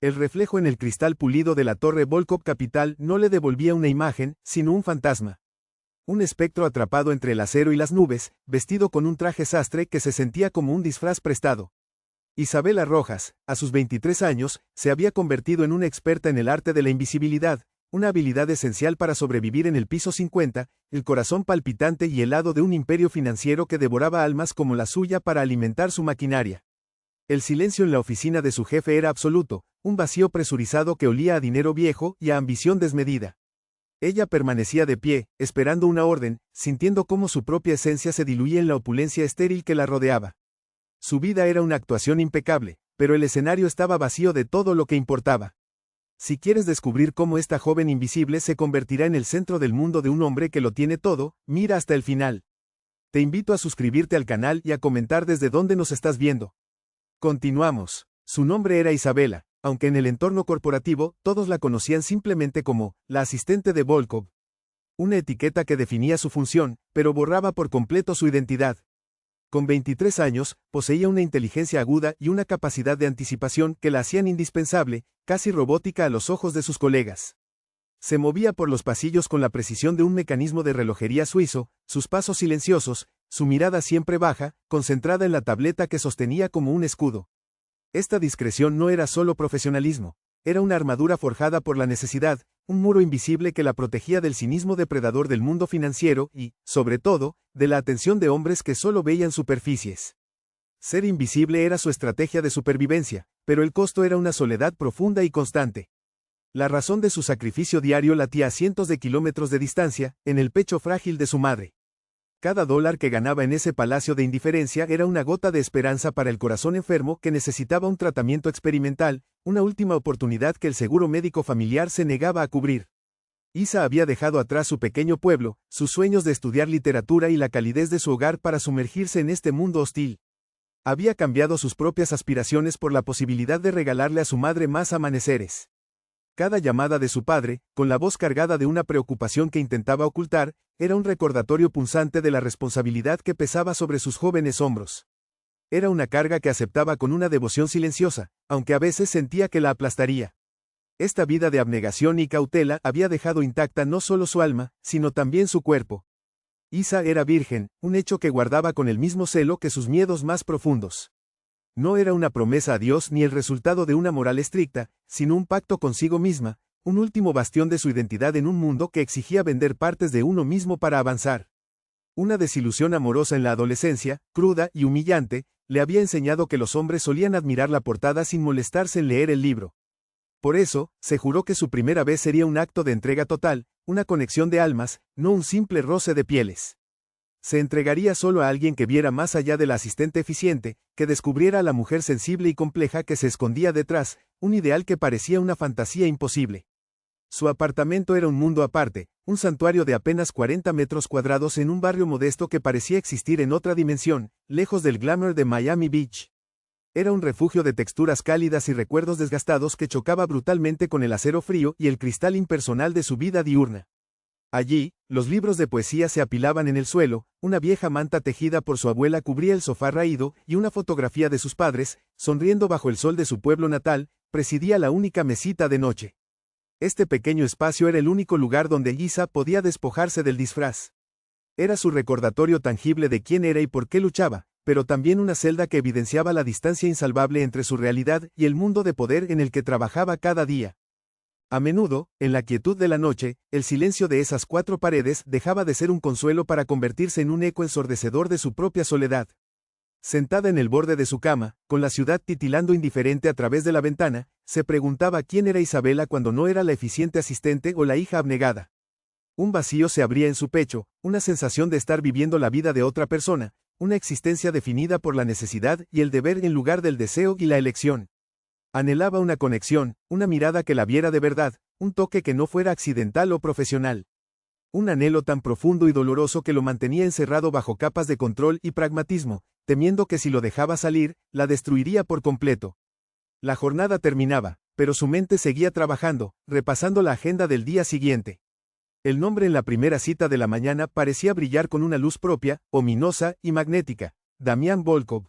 El reflejo en el cristal pulido de la torre Volkov Capital no le devolvía una imagen, sino un fantasma. Un espectro atrapado entre el acero y las nubes, vestido con un traje sastre que se sentía como un disfraz prestado. Isabela Rojas, a sus 23 años, se había convertido en una experta en el arte de la invisibilidad, una habilidad esencial para sobrevivir en el piso 50, el corazón palpitante y helado de un imperio financiero que devoraba almas como la suya para alimentar su maquinaria. El silencio en la oficina de su jefe era absoluto, un vacío presurizado que olía a dinero viejo y a ambición desmedida. Ella permanecía de pie, esperando una orden, sintiendo cómo su propia esencia se diluía en la opulencia estéril que la rodeaba. Su vida era una actuación impecable, pero el escenario estaba vacío de todo lo que importaba. Si quieres descubrir cómo esta joven invisible se convertirá en el centro del mundo de un hombre que lo tiene todo, mira hasta el final. Te invito a suscribirte al canal y a comentar desde dónde nos estás viendo. Continuamos. Su nombre era Isabela, aunque en el entorno corporativo todos la conocían simplemente como la asistente de Volkov. Una etiqueta que definía su función, pero borraba por completo su identidad. Con 23 años, poseía una inteligencia aguda y una capacidad de anticipación que la hacían indispensable, casi robótica a los ojos de sus colegas. Se movía por los pasillos con la precisión de un mecanismo de relojería suizo, sus pasos silenciosos, su mirada siempre baja, concentrada en la tableta que sostenía como un escudo. Esta discreción no era solo profesionalismo, era una armadura forjada por la necesidad, un muro invisible que la protegía del cinismo depredador del mundo financiero y, sobre todo, de la atención de hombres que solo veían superficies. Ser invisible era su estrategia de supervivencia, pero el costo era una soledad profunda y constante. La razón de su sacrificio diario latía a cientos de kilómetros de distancia, en el pecho frágil de su madre. Cada dólar que ganaba en ese palacio de indiferencia era una gota de esperanza para el corazón enfermo que necesitaba un tratamiento experimental, una última oportunidad que el seguro médico familiar se negaba a cubrir. Isa había dejado atrás su pequeño pueblo, sus sueños de estudiar literatura y la calidez de su hogar para sumergirse en este mundo hostil. Había cambiado sus propias aspiraciones por la posibilidad de regalarle a su madre más amaneceres. Cada llamada de su padre, con la voz cargada de una preocupación que intentaba ocultar, era un recordatorio punzante de la responsabilidad que pesaba sobre sus jóvenes hombros. Era una carga que aceptaba con una devoción silenciosa, aunque a veces sentía que la aplastaría. Esta vida de abnegación y cautela había dejado intacta no solo su alma, sino también su cuerpo. Isa era virgen, un hecho que guardaba con el mismo celo que sus miedos más profundos. No era una promesa a Dios ni el resultado de una moral estricta, sino un pacto consigo misma, un último bastión de su identidad en un mundo que exigía vender partes de uno mismo para avanzar. Una desilusión amorosa en la adolescencia, cruda y humillante, le había enseñado que los hombres solían admirar la portada sin molestarse en leer el libro. Por eso, se juró que su primera vez sería un acto de entrega total, una conexión de almas, no un simple roce de pieles. Se entregaría solo a alguien que viera más allá de la asistente eficiente, que descubriera a la mujer sensible y compleja que se escondía detrás, un ideal que parecía una fantasía imposible. Su apartamento era un mundo aparte, un santuario de apenas 40 metros cuadrados en un barrio modesto que parecía existir en otra dimensión, lejos del glamour de Miami Beach. Era un refugio de texturas cálidas y recuerdos desgastados que chocaba brutalmente con el acero frío y el cristal impersonal de su vida diurna. Allí, los libros de poesía se apilaban en el suelo, una vieja manta tejida por su abuela cubría el sofá raído y una fotografía de sus padres, sonriendo bajo el sol de su pueblo natal, presidía la única mesita de noche. Este pequeño espacio era el único lugar donde Isa podía despojarse del disfraz. Era su recordatorio tangible de quién era y por qué luchaba, pero también una celda que evidenciaba la distancia insalvable entre su realidad y el mundo de poder en el que trabajaba cada día. A menudo, en la quietud de la noche, el silencio de esas cuatro paredes dejaba de ser un consuelo para convertirse en un eco ensordecedor de su propia soledad. Sentada en el borde de su cama, con la ciudad titilando indiferente a través de la ventana, se preguntaba quién era Isabela cuando no era la eficiente asistente o la hija abnegada. Un vacío se abría en su pecho, una sensación de estar viviendo la vida de otra persona, una existencia definida por la necesidad y el deber en lugar del deseo y la elección. Anhelaba una conexión, una mirada que la viera de verdad, un toque que no fuera accidental o profesional. Un anhelo tan profundo y doloroso que lo mantenía encerrado bajo capas de control y pragmatismo, temiendo que si lo dejaba salir, la destruiría por completo. La jornada terminaba, pero su mente seguía trabajando, repasando la agenda del día siguiente. El nombre en la primera cita de la mañana parecía brillar con una luz propia, ominosa y magnética: Damián Volkov.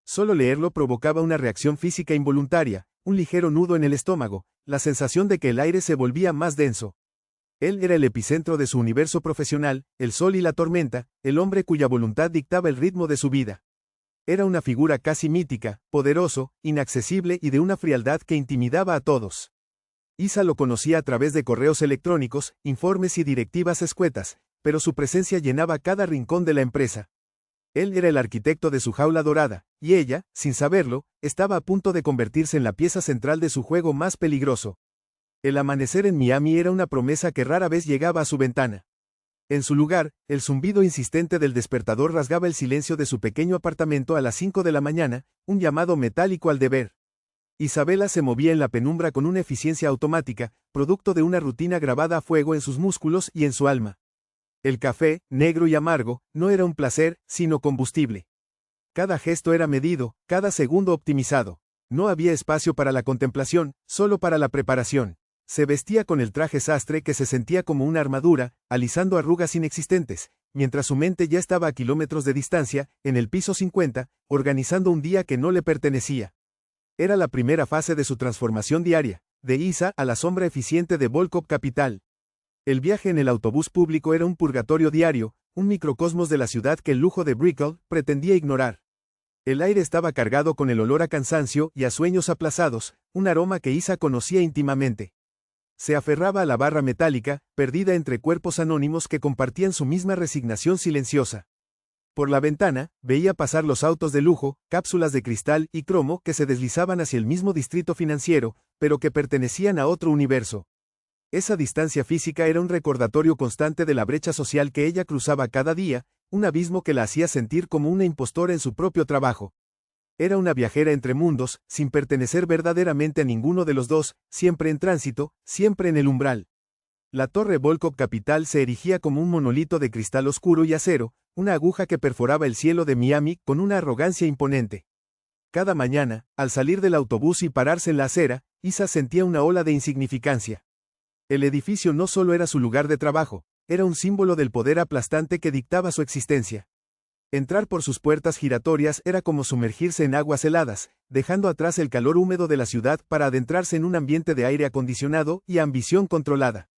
Solo leerlo provocaba una reacción física involuntaria, un ligero nudo en el estómago, la sensación de que el aire se volvía más denso. Él era el epicentro de su universo profesional, el sol y la tormenta, el hombre cuya voluntad dictaba el ritmo de su vida. Era una figura casi mítica, poderoso, inaccesible y de una frialdad que intimidaba a todos. Isa lo conocía a través de correos electrónicos, informes y directivas escuetas, pero su presencia llenaba cada rincón de la empresa. Él era el arquitecto de su jaula dorada, y ella, sin saberlo, estaba a punto de convertirse en la pieza central de su juego más peligroso. El amanecer en Miami era una promesa que rara vez llegaba a su ventana. En su lugar, el zumbido insistente del despertador rasgaba el silencio de su pequeño apartamento a las 5 de la mañana, un llamado metálico al deber. Isabela se movía en la penumbra con una eficiencia automática, producto de una rutina grabada a fuego en sus músculos y en su alma. El café, negro y amargo, no era un placer, sino combustible. Cada gesto era medido, cada segundo optimizado. No había espacio para la contemplación, solo para la preparación. Se vestía con el traje sastre que se sentía como una armadura, alisando arrugas inexistentes, mientras su mente ya estaba a kilómetros de distancia, en el piso 50, organizando un día que no le pertenecía. Era la primera fase de su transformación diaria, de Isa a la sombra eficiente de Volcop Capital. El viaje en el autobús público era un purgatorio diario, un microcosmos de la ciudad que el lujo de Brickell pretendía ignorar. El aire estaba cargado con el olor a cansancio y a sueños aplazados, un aroma que Isa conocía íntimamente. Se aferraba a la barra metálica, perdida entre cuerpos anónimos que compartían su misma resignación silenciosa. Por la ventana, veía pasar los autos de lujo, cápsulas de cristal y cromo que se deslizaban hacia el mismo distrito financiero, pero que pertenecían a otro universo. Esa distancia física era un recordatorio constante de la brecha social que ella cruzaba cada día, un abismo que la hacía sentir como una impostora en su propio trabajo. Era una viajera entre mundos, sin pertenecer verdaderamente a ninguno de los dos, siempre en tránsito, siempre en el umbral. La torre Volcop Capital se erigía como un monolito de cristal oscuro y acero, una aguja que perforaba el cielo de Miami con una arrogancia imponente. Cada mañana, al salir del autobús y pararse en la acera, Isa sentía una ola de insignificancia. El edificio no solo era su lugar de trabajo, era un símbolo del poder aplastante que dictaba su existencia. Entrar por sus puertas giratorias era como sumergirse en aguas heladas, dejando atrás el calor húmedo de la ciudad para adentrarse en un ambiente de aire acondicionado y ambición controlada.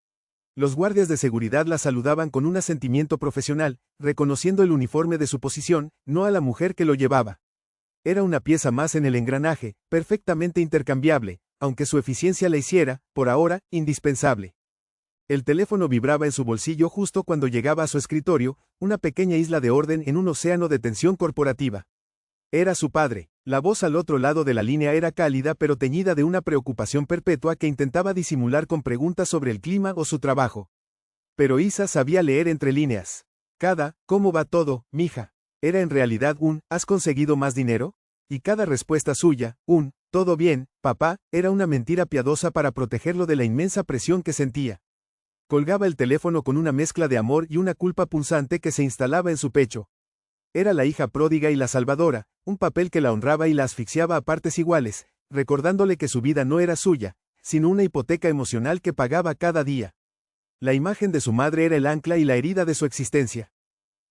Los guardias de seguridad la saludaban con un asentimiento profesional, reconociendo el uniforme de su posición, no a la mujer que lo llevaba. Era una pieza más en el engranaje, perfectamente intercambiable, aunque su eficiencia la hiciera, por ahora, indispensable. El teléfono vibraba en su bolsillo justo cuando llegaba a su escritorio, una pequeña isla de orden en un océano de tensión corporativa. Era su padre. La voz al otro lado de la línea era cálida pero teñida de una preocupación perpetua que intentaba disimular con preguntas sobre el clima o su trabajo. Pero Isa sabía leer entre líneas. ¿Cómo va todo, mija? Era en realidad un ¿has conseguido más dinero? Y cada respuesta suya, todo bien, papá, era una mentira piadosa para protegerlo de la inmensa presión que sentía. Colgaba el teléfono con una mezcla de amor y una culpa punzante que se instalaba en su pecho. Era la hija pródiga y la salvadora, un papel que la honraba y la asfixiaba a partes iguales, recordándole que su vida no era suya, sino una hipoteca emocional que pagaba cada día. La imagen de su madre era el ancla y la herida de su existencia.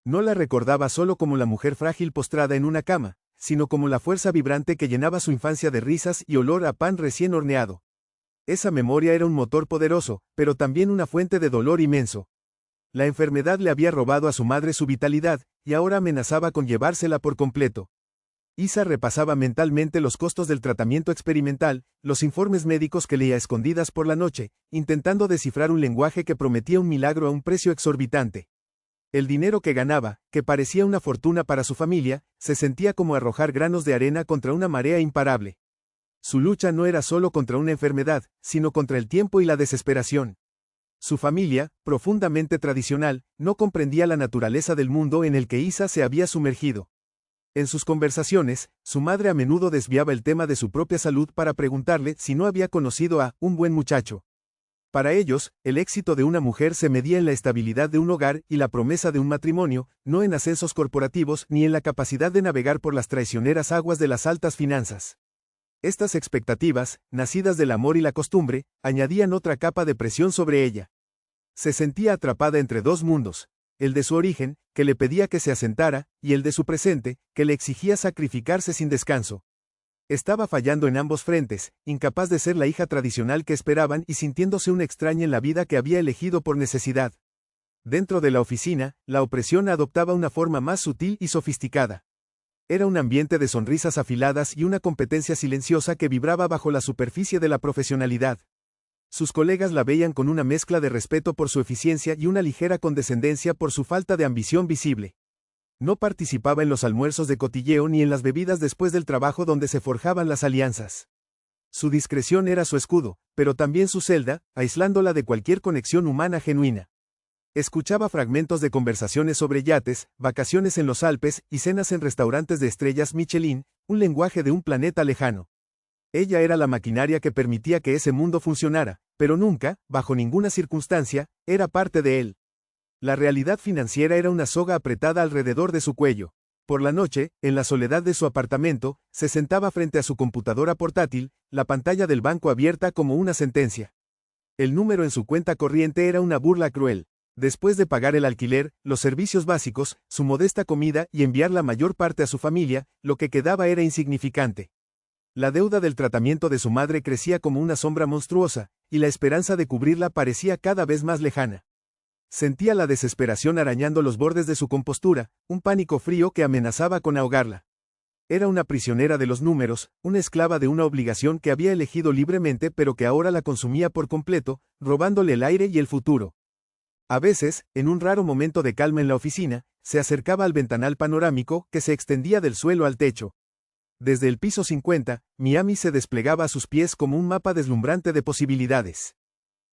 No la recordaba solo como la mujer frágil postrada en una cama, sino como la fuerza vibrante que llenaba su infancia de risas y olor a pan recién horneado. Esa memoria era un motor poderoso, pero también una fuente de dolor inmenso. La enfermedad le había robado a su madre su vitalidad, y ahora amenazaba con llevársela por completo. Isa repasaba mentalmente los costos del tratamiento experimental, los informes médicos que leía a escondidas por la noche, intentando descifrar un lenguaje que prometía un milagro a un precio exorbitante. El dinero que ganaba, que parecía una fortuna para su familia, se sentía como arrojar granos de arena contra una marea imparable. Su lucha no era solo contra una enfermedad, sino contra el tiempo y la desesperación. Su familia, profundamente tradicional, no comprendía la naturaleza del mundo en el que Isa se había sumergido. En sus conversaciones, su madre a menudo desviaba el tema de su propia salud para preguntarle si no había conocido a un buen muchacho. Para ellos, el éxito de una mujer se medía en la estabilidad de un hogar y la promesa de un matrimonio, no en ascensos corporativos ni en la capacidad de navegar por las traicioneras aguas de las altas finanzas. Estas expectativas, nacidas del amor y la costumbre, añadían otra capa de presión sobre ella. Se sentía atrapada entre dos mundos, el de su origen, que le pedía que se asentara, y el de su presente, que le exigía sacrificarse sin descanso. Estaba fallando en ambos frentes, incapaz de ser la hija tradicional que esperaban y sintiéndose una extraña en la vida que había elegido por necesidad. Dentro de la oficina, la opresión adoptaba una forma más sutil y sofisticada. Era un ambiente de sonrisas afiladas y una competencia silenciosa que vibraba bajo la superficie de la profesionalidad. Sus colegas la veían con una mezcla de respeto por su eficiencia y una ligera condescendencia por su falta de ambición visible. No participaba en los almuerzos de cotilleo ni en las bebidas después del trabajo donde se forjaban las alianzas. Su discreción era su escudo, pero también su celda, aislándola de cualquier conexión humana genuina. Escuchaba fragmentos de conversaciones sobre yates, vacaciones en los Alpes y cenas en restaurantes de estrellas Michelin, un lenguaje de un planeta lejano. Ella era la maquinaria que permitía que ese mundo funcionara, pero nunca, bajo ninguna circunstancia, era parte de él. La realidad financiera era una soga apretada alrededor de su cuello. Por la noche, en la soledad de su apartamento, se sentaba frente a su computadora portátil, la pantalla del banco abierta como una sentencia. El número en su cuenta corriente era una burla cruel. Después de pagar el alquiler, los servicios básicos, su modesta comida y enviar la mayor parte a su familia, lo que quedaba era insignificante. La deuda del tratamiento de su madre crecía como una sombra monstruosa, y la esperanza de cubrirla parecía cada vez más lejana. Sentía la desesperación arañando los bordes de su compostura, un pánico frío que amenazaba con ahogarla. Era una prisionera de los números, una esclava de una obligación que había elegido libremente pero que ahora la consumía por completo, robándole el aire y el futuro. A veces, en un raro momento de calma en la oficina, se acercaba al ventanal panorámico que se extendía del suelo al techo. Desde el piso 50, Miami se desplegaba a sus pies como un mapa deslumbrante de posibilidades.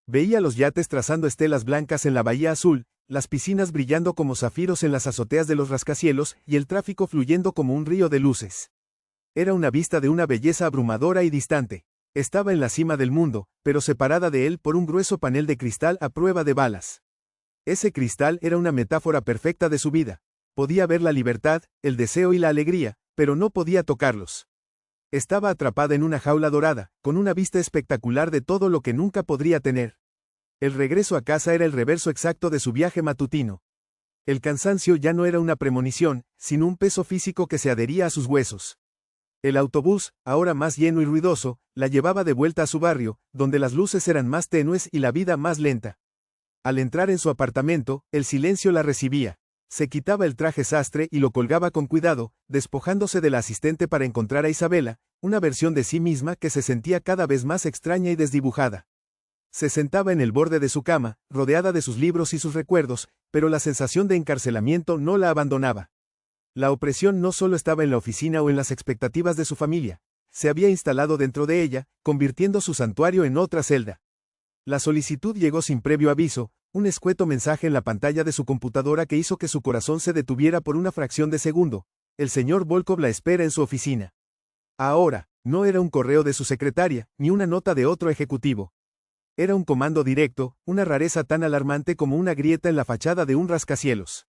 Veía los yates trazando estelas blancas en la bahía azul, las piscinas brillando como zafiros en las azoteas de los rascacielos y el tráfico fluyendo como un río de luces. Era una vista de una belleza abrumadora y distante. Estaba en la cima del mundo, pero separada de él por un grueso panel de cristal a prueba de balas. Ese cristal era una metáfora perfecta de su vida. Podía ver la libertad, el deseo y la alegría, pero no podía tocarlos. Estaba atrapada en una jaula dorada, con una vista espectacular de todo lo que nunca podría tener. El regreso a casa era el reverso exacto de su viaje matutino. El cansancio ya no era una premonición, sino un peso físico que se adhería a sus huesos. El autobús, ahora más lleno y ruidoso, la llevaba de vuelta a su barrio, donde las luces eran más tenues y la vida más lenta. Al entrar en su apartamento, el silencio la recibía. Se quitaba el traje sastre y lo colgaba con cuidado, despojándose de la asistente para encontrar a Isabela, una versión de sí misma que se sentía cada vez más extraña y desdibujada. Se sentaba en el borde de su cama, rodeada de sus libros y sus recuerdos, pero la sensación de encarcelamiento no la abandonaba. La opresión no solo estaba en la oficina o en las expectativas de su familia, se había instalado dentro de ella, convirtiendo su santuario en otra celda. La solicitud llegó sin previo aviso, un escueto mensaje en la pantalla de su computadora que hizo que su corazón se detuviera por una fracción de segundo. El señor Volkov la espera en su oficina. Ahora, no era un correo de su secretaria, ni una nota de otro ejecutivo. Era un comando directo, una rareza tan alarmante como una grieta en la fachada de un rascacielos.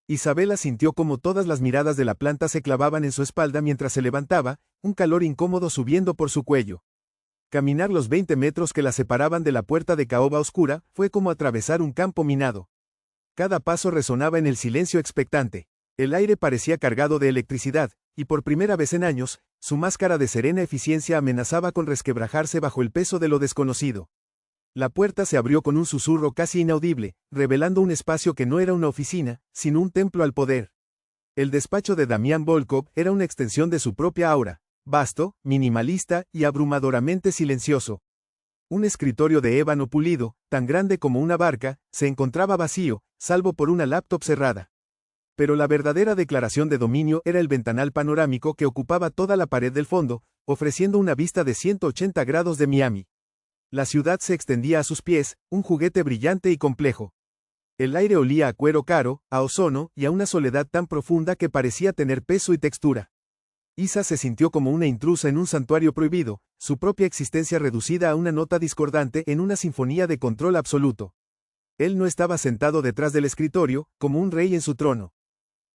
Isabela sintió como todas las miradas de la planta se clavaban en su espalda mientras se levantaba, un calor incómodo subiendo por su cuello. Caminar los 20 metros que la separaban de la puerta de caoba oscura fue como atravesar un campo minado. Cada paso resonaba en el silencio expectante. El aire parecía cargado de electricidad, y por primera vez en años, su máscara de serena eficiencia amenazaba con resquebrajarse bajo el peso de lo desconocido. La puerta se abrió con un susurro casi inaudible, revelando un espacio que no era una oficina, sino un templo al poder. El despacho de Damián Volkov era una extensión de su propia aura. Vasto, minimalista y abrumadoramente silencioso. Un escritorio de ébano pulido, tan grande como una barca, se encontraba vacío, salvo por una laptop cerrada. Pero la verdadera declaración de dominio era el ventanal panorámico que ocupaba toda la pared del fondo, ofreciendo una vista de 180 grados de Miami. La ciudad se extendía a sus pies, un juguete brillante y complejo. El aire olía a cuero caro, a ozono y a una soledad tan profunda que parecía tener peso y textura. Isa se sintió como una intrusa en un santuario prohibido, su propia existencia reducida a una nota discordante en una sinfonía de control absoluto. Él no estaba sentado detrás del escritorio, como un rey en su trono.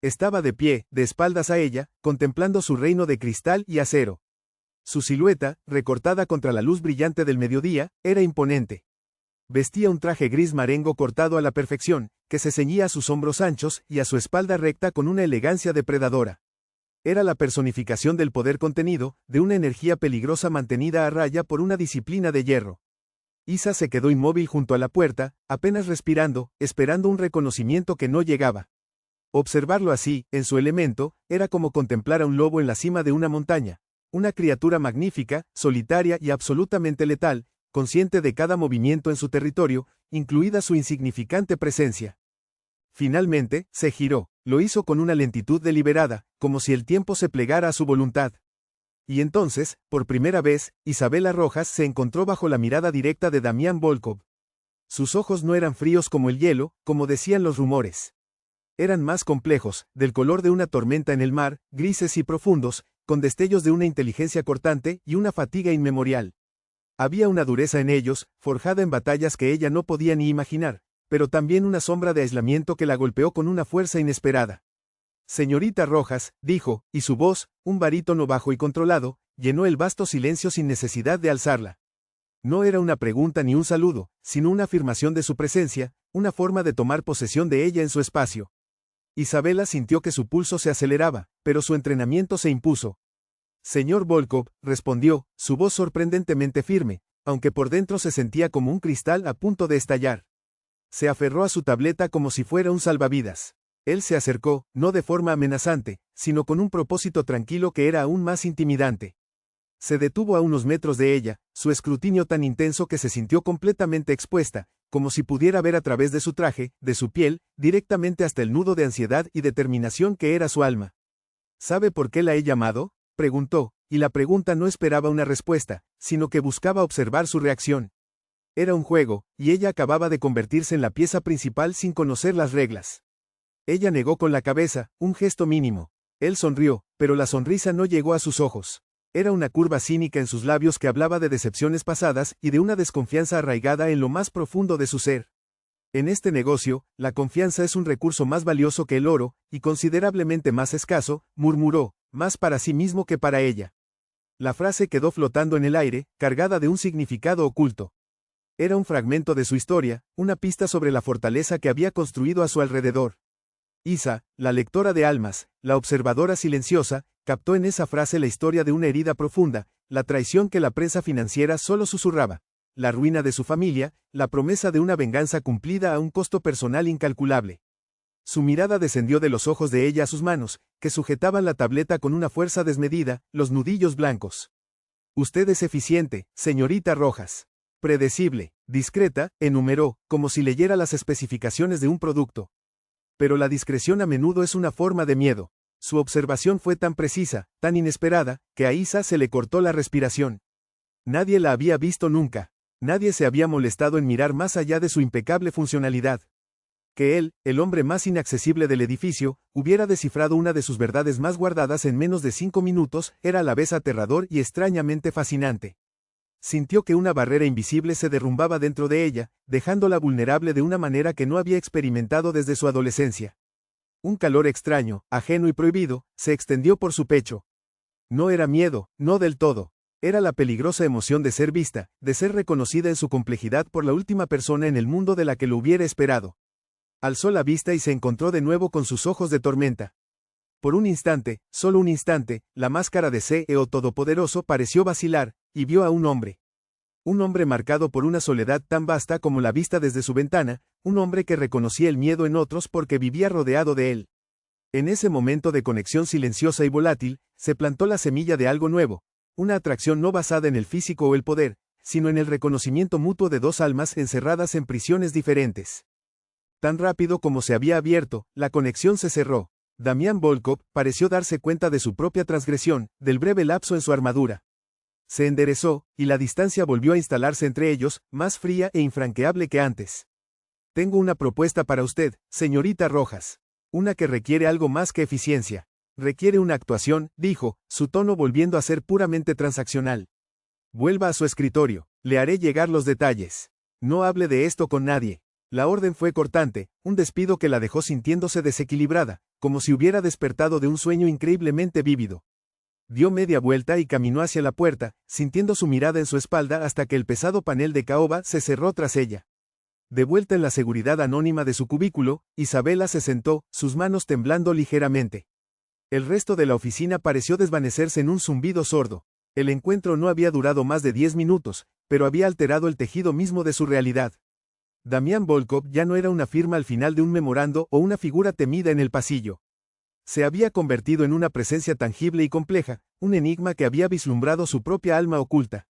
Estaba de pie, de espaldas a ella, contemplando su reino de cristal y acero. Su silueta, recortada contra la luz brillante del mediodía, era imponente. Vestía un traje gris marengo cortado a la perfección, que se ceñía a sus hombros anchos y a su espalda recta con una elegancia depredadora. Era la personificación del poder contenido, de una energía peligrosa mantenida a raya por una disciplina de hierro. Isa se quedó inmóvil junto a la puerta, apenas respirando, esperando un reconocimiento que no llegaba. Observarlo así, en su elemento, era como contemplar a un lobo en la cima de una montaña, una criatura magnífica, solitaria y absolutamente letal, consciente de cada movimiento en su territorio, incluida su insignificante presencia. Finalmente, se giró, lo hizo con una lentitud deliberada, como si el tiempo se plegara a su voluntad. Y entonces, por primera vez, Isabela Rojas se encontró bajo la mirada directa de Damián Volkov. Sus ojos no eran fríos como el hielo, como decían los rumores. Eran más complejos, del color de una tormenta en el mar, grises y profundos, con destellos de una inteligencia cortante y una fatiga inmemorial. Había una dureza en ellos, forjada en batallas que ella no podía ni imaginar, pero también una sombra de aislamiento que la golpeó con una fuerza inesperada. Señorita Rojas, dijo, y su voz, un barítono bajo y controlado, llenó el vasto silencio sin necesidad de alzarla. No era una pregunta ni un saludo, sino una afirmación de su presencia, una forma de tomar posesión de ella en su espacio. Isabela sintió que su pulso se aceleraba, pero su entrenamiento se impuso. Señor Volkov, respondió, su voz sorprendentemente firme, aunque por dentro se sentía como un cristal a punto de estallar. Se aferró a su tableta como si fuera un salvavidas. Él se acercó, no de forma amenazante, sino con un propósito tranquilo que era aún más intimidante. Se detuvo a unos metros de ella, su escrutinio tan intenso que se sintió completamente expuesta, como si pudiera ver a través de su traje, de su piel, directamente hasta el nudo de ansiedad y determinación que era su alma. ¿Sabe por qué la he llamado?, preguntó, y la pregunta no esperaba una respuesta, sino que buscaba observar su reacción. Era un juego, y ella acababa de convertirse en la pieza principal sin conocer las reglas. Ella negó con la cabeza, un gesto mínimo. Él sonrió, pero la sonrisa no llegó a sus ojos. Era una curva cínica en sus labios que hablaba de decepciones pasadas y de una desconfianza arraigada en lo más profundo de su ser. En este negocio, la confianza es un recurso más valioso que el oro, y considerablemente más escaso, murmuró, más para sí mismo que para ella. La frase quedó flotando en el aire, cargada de un significado oculto. Era un fragmento de su historia, una pista sobre la fortaleza que había construido a su alrededor. Isa, la lectora de almas, la observadora silenciosa, captó en esa frase la historia de una herida profunda, la traición que la prensa financiera solo susurraba, la ruina de su familia, la promesa de una venganza cumplida a un costo personal incalculable. Su mirada descendió de los ojos de ella a sus manos, que sujetaban la tableta con una fuerza desmedida, los nudillos blancos. Usted es eficiente, señorita Rojas. Predecible, discreta, enumeró, como si leyera las especificaciones de un producto. Pero la discreción a menudo es una forma de miedo. Su observación fue tan precisa, tan inesperada, que a Isa se le cortó la respiración. Nadie la había visto nunca. Nadie se había molestado en mirar más allá de su impecable funcionalidad. Que él, el hombre más inaccesible del edificio, hubiera descifrado una de sus verdades más guardadas en menos de 5 minutos, era a la vez aterrador y extrañamente fascinante. Sintió que una barrera invisible se derrumbaba dentro de ella, dejándola vulnerable de una manera que no había experimentado desde su adolescencia. Un calor extraño, ajeno y prohibido, se extendió por su pecho. No era miedo, no del todo. Era la peligrosa emoción de ser vista, de ser reconocida en su complejidad por la última persona en el mundo de la que lo hubiera esperado. Alzó la vista y se encontró de nuevo con sus ojos de tormenta. Por un instante, solo un instante, la máscara de CEO Todopoderoso pareció vacilar, y vio a un hombre. Un hombre marcado por una soledad tan vasta como la vista desde su ventana, un hombre que reconocía el miedo en otros porque vivía rodeado de él. En ese momento de conexión silenciosa y volátil, se plantó la semilla de algo nuevo, una atracción no basada en el físico o el poder, sino en el reconocimiento mutuo de dos almas encerradas en prisiones diferentes. Tan rápido como se había abierto, la conexión se cerró. Damián Volkov pareció darse cuenta de su propia transgresión, del breve lapso en su armadura. Se enderezó, y la distancia volvió a instalarse entre ellos, más fría e infranqueable que antes. Tengo una propuesta para usted, señorita Rojas. Una que requiere algo más que eficiencia. Requiere una actuación, dijo, su tono volviendo a ser puramente transaccional. Vuelva a su escritorio, le haré llegar los detalles. No hable de esto con nadie. La orden fue cortante, un despido que la dejó sintiéndose desequilibrada, como si hubiera despertado de un sueño increíblemente vívido. Dio media vuelta y caminó hacia la puerta, sintiendo su mirada en su espalda hasta que el pesado panel de caoba se cerró tras ella. De vuelta en la seguridad anónima de su cubículo, Isabela se sentó, sus manos temblando ligeramente. El resto de la oficina pareció desvanecerse en un zumbido sordo. El encuentro no había durado más de 10 minutos, pero había alterado el tejido mismo de su realidad. Damián Volkov ya no era una firma al final de un memorando o una figura temida en el pasillo. Se había convertido en una presencia tangible y compleja, un enigma que había vislumbrado su propia alma oculta.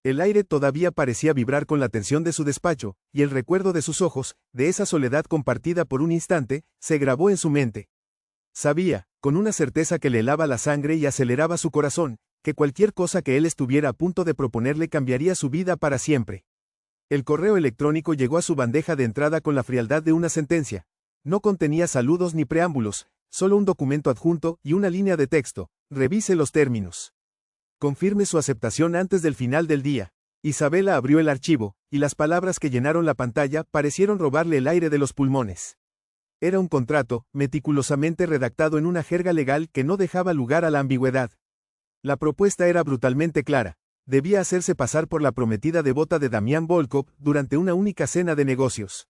El aire todavía parecía vibrar con la tensión de su despacho, y el recuerdo de sus ojos, de esa soledad compartida por un instante, se grabó en su mente. Sabía, con una certeza que le helaba la sangre y aceleraba su corazón, que cualquier cosa que él estuviera a punto de proponerle cambiaría su vida para siempre. El correo electrónico llegó a su bandeja de entrada con la frialdad de una sentencia. No contenía saludos ni preámbulos, solo un documento adjunto y una línea de texto. Revise los términos. Confirme su aceptación antes del final del día. Isabela abrió el archivo, y las palabras que llenaron la pantalla parecieron robarle el aire de los pulmones. Era un contrato, meticulosamente redactado en una jerga legal que no dejaba lugar a la ambigüedad. La propuesta era brutalmente clara. Debía hacerse pasar por la prometida devota de Damián Volkov durante una única cena de negocios.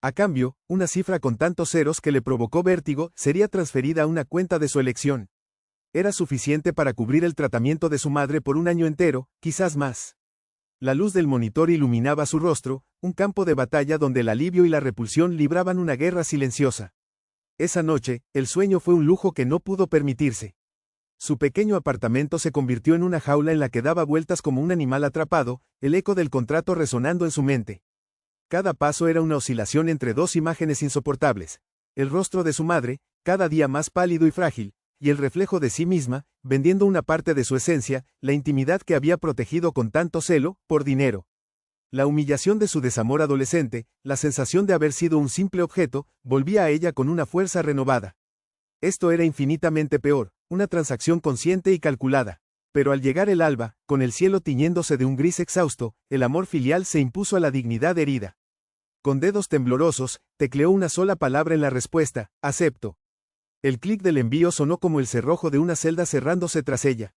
A cambio, una cifra con tantos ceros que le provocó vértigo sería transferida a una cuenta de su elección. Era suficiente para cubrir el tratamiento de su madre por un año entero, quizás más. La luz del monitor iluminaba su rostro, un campo de batalla donde el alivio y la repulsión libraban una guerra silenciosa. Esa noche, el sueño fue un lujo que no pudo permitirse. Su pequeño apartamento se convirtió en una jaula en la que daba vueltas como un animal atrapado, el eco del contrato resonando en su mente. Cada paso era una oscilación entre dos imágenes insoportables: el rostro de su madre, cada día más pálido y frágil, y el reflejo de sí misma, vendiendo una parte de su esencia, la intimidad que había protegido con tanto celo, por dinero. La humillación de su desamor adolescente, la sensación de haber sido un simple objeto, volvía a ella con una fuerza renovada. Esto era infinitamente peor, una transacción consciente y calculada. Pero al llegar el alba, con el cielo tiñéndose de un gris exhausto, el amor filial se impuso a la dignidad herida. Con dedos temblorosos, tecleó una sola palabra en la respuesta: acepto. El clic del envío sonó como el cerrojo de una celda cerrándose tras ella.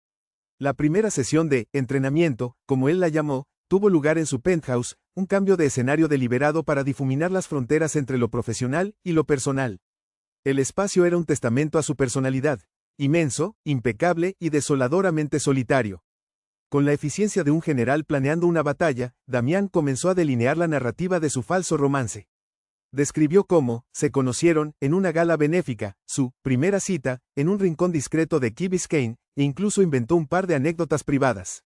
La primera sesión de entrenamiento, como él la llamó, tuvo lugar en su penthouse, un cambio de escenario deliberado para difuminar las fronteras entre lo profesional y lo personal. El espacio era un testamento a su personalidad, inmenso, impecable y desoladoramente solitario. Con la eficiencia de un general planeando una batalla, Damián comenzó a delinear la narrativa de su falso romance. Describió cómo se conocieron en una gala benéfica, su primera cita, en un rincón discreto de Key Biscayne, e incluso inventó un par de anécdotas privadas.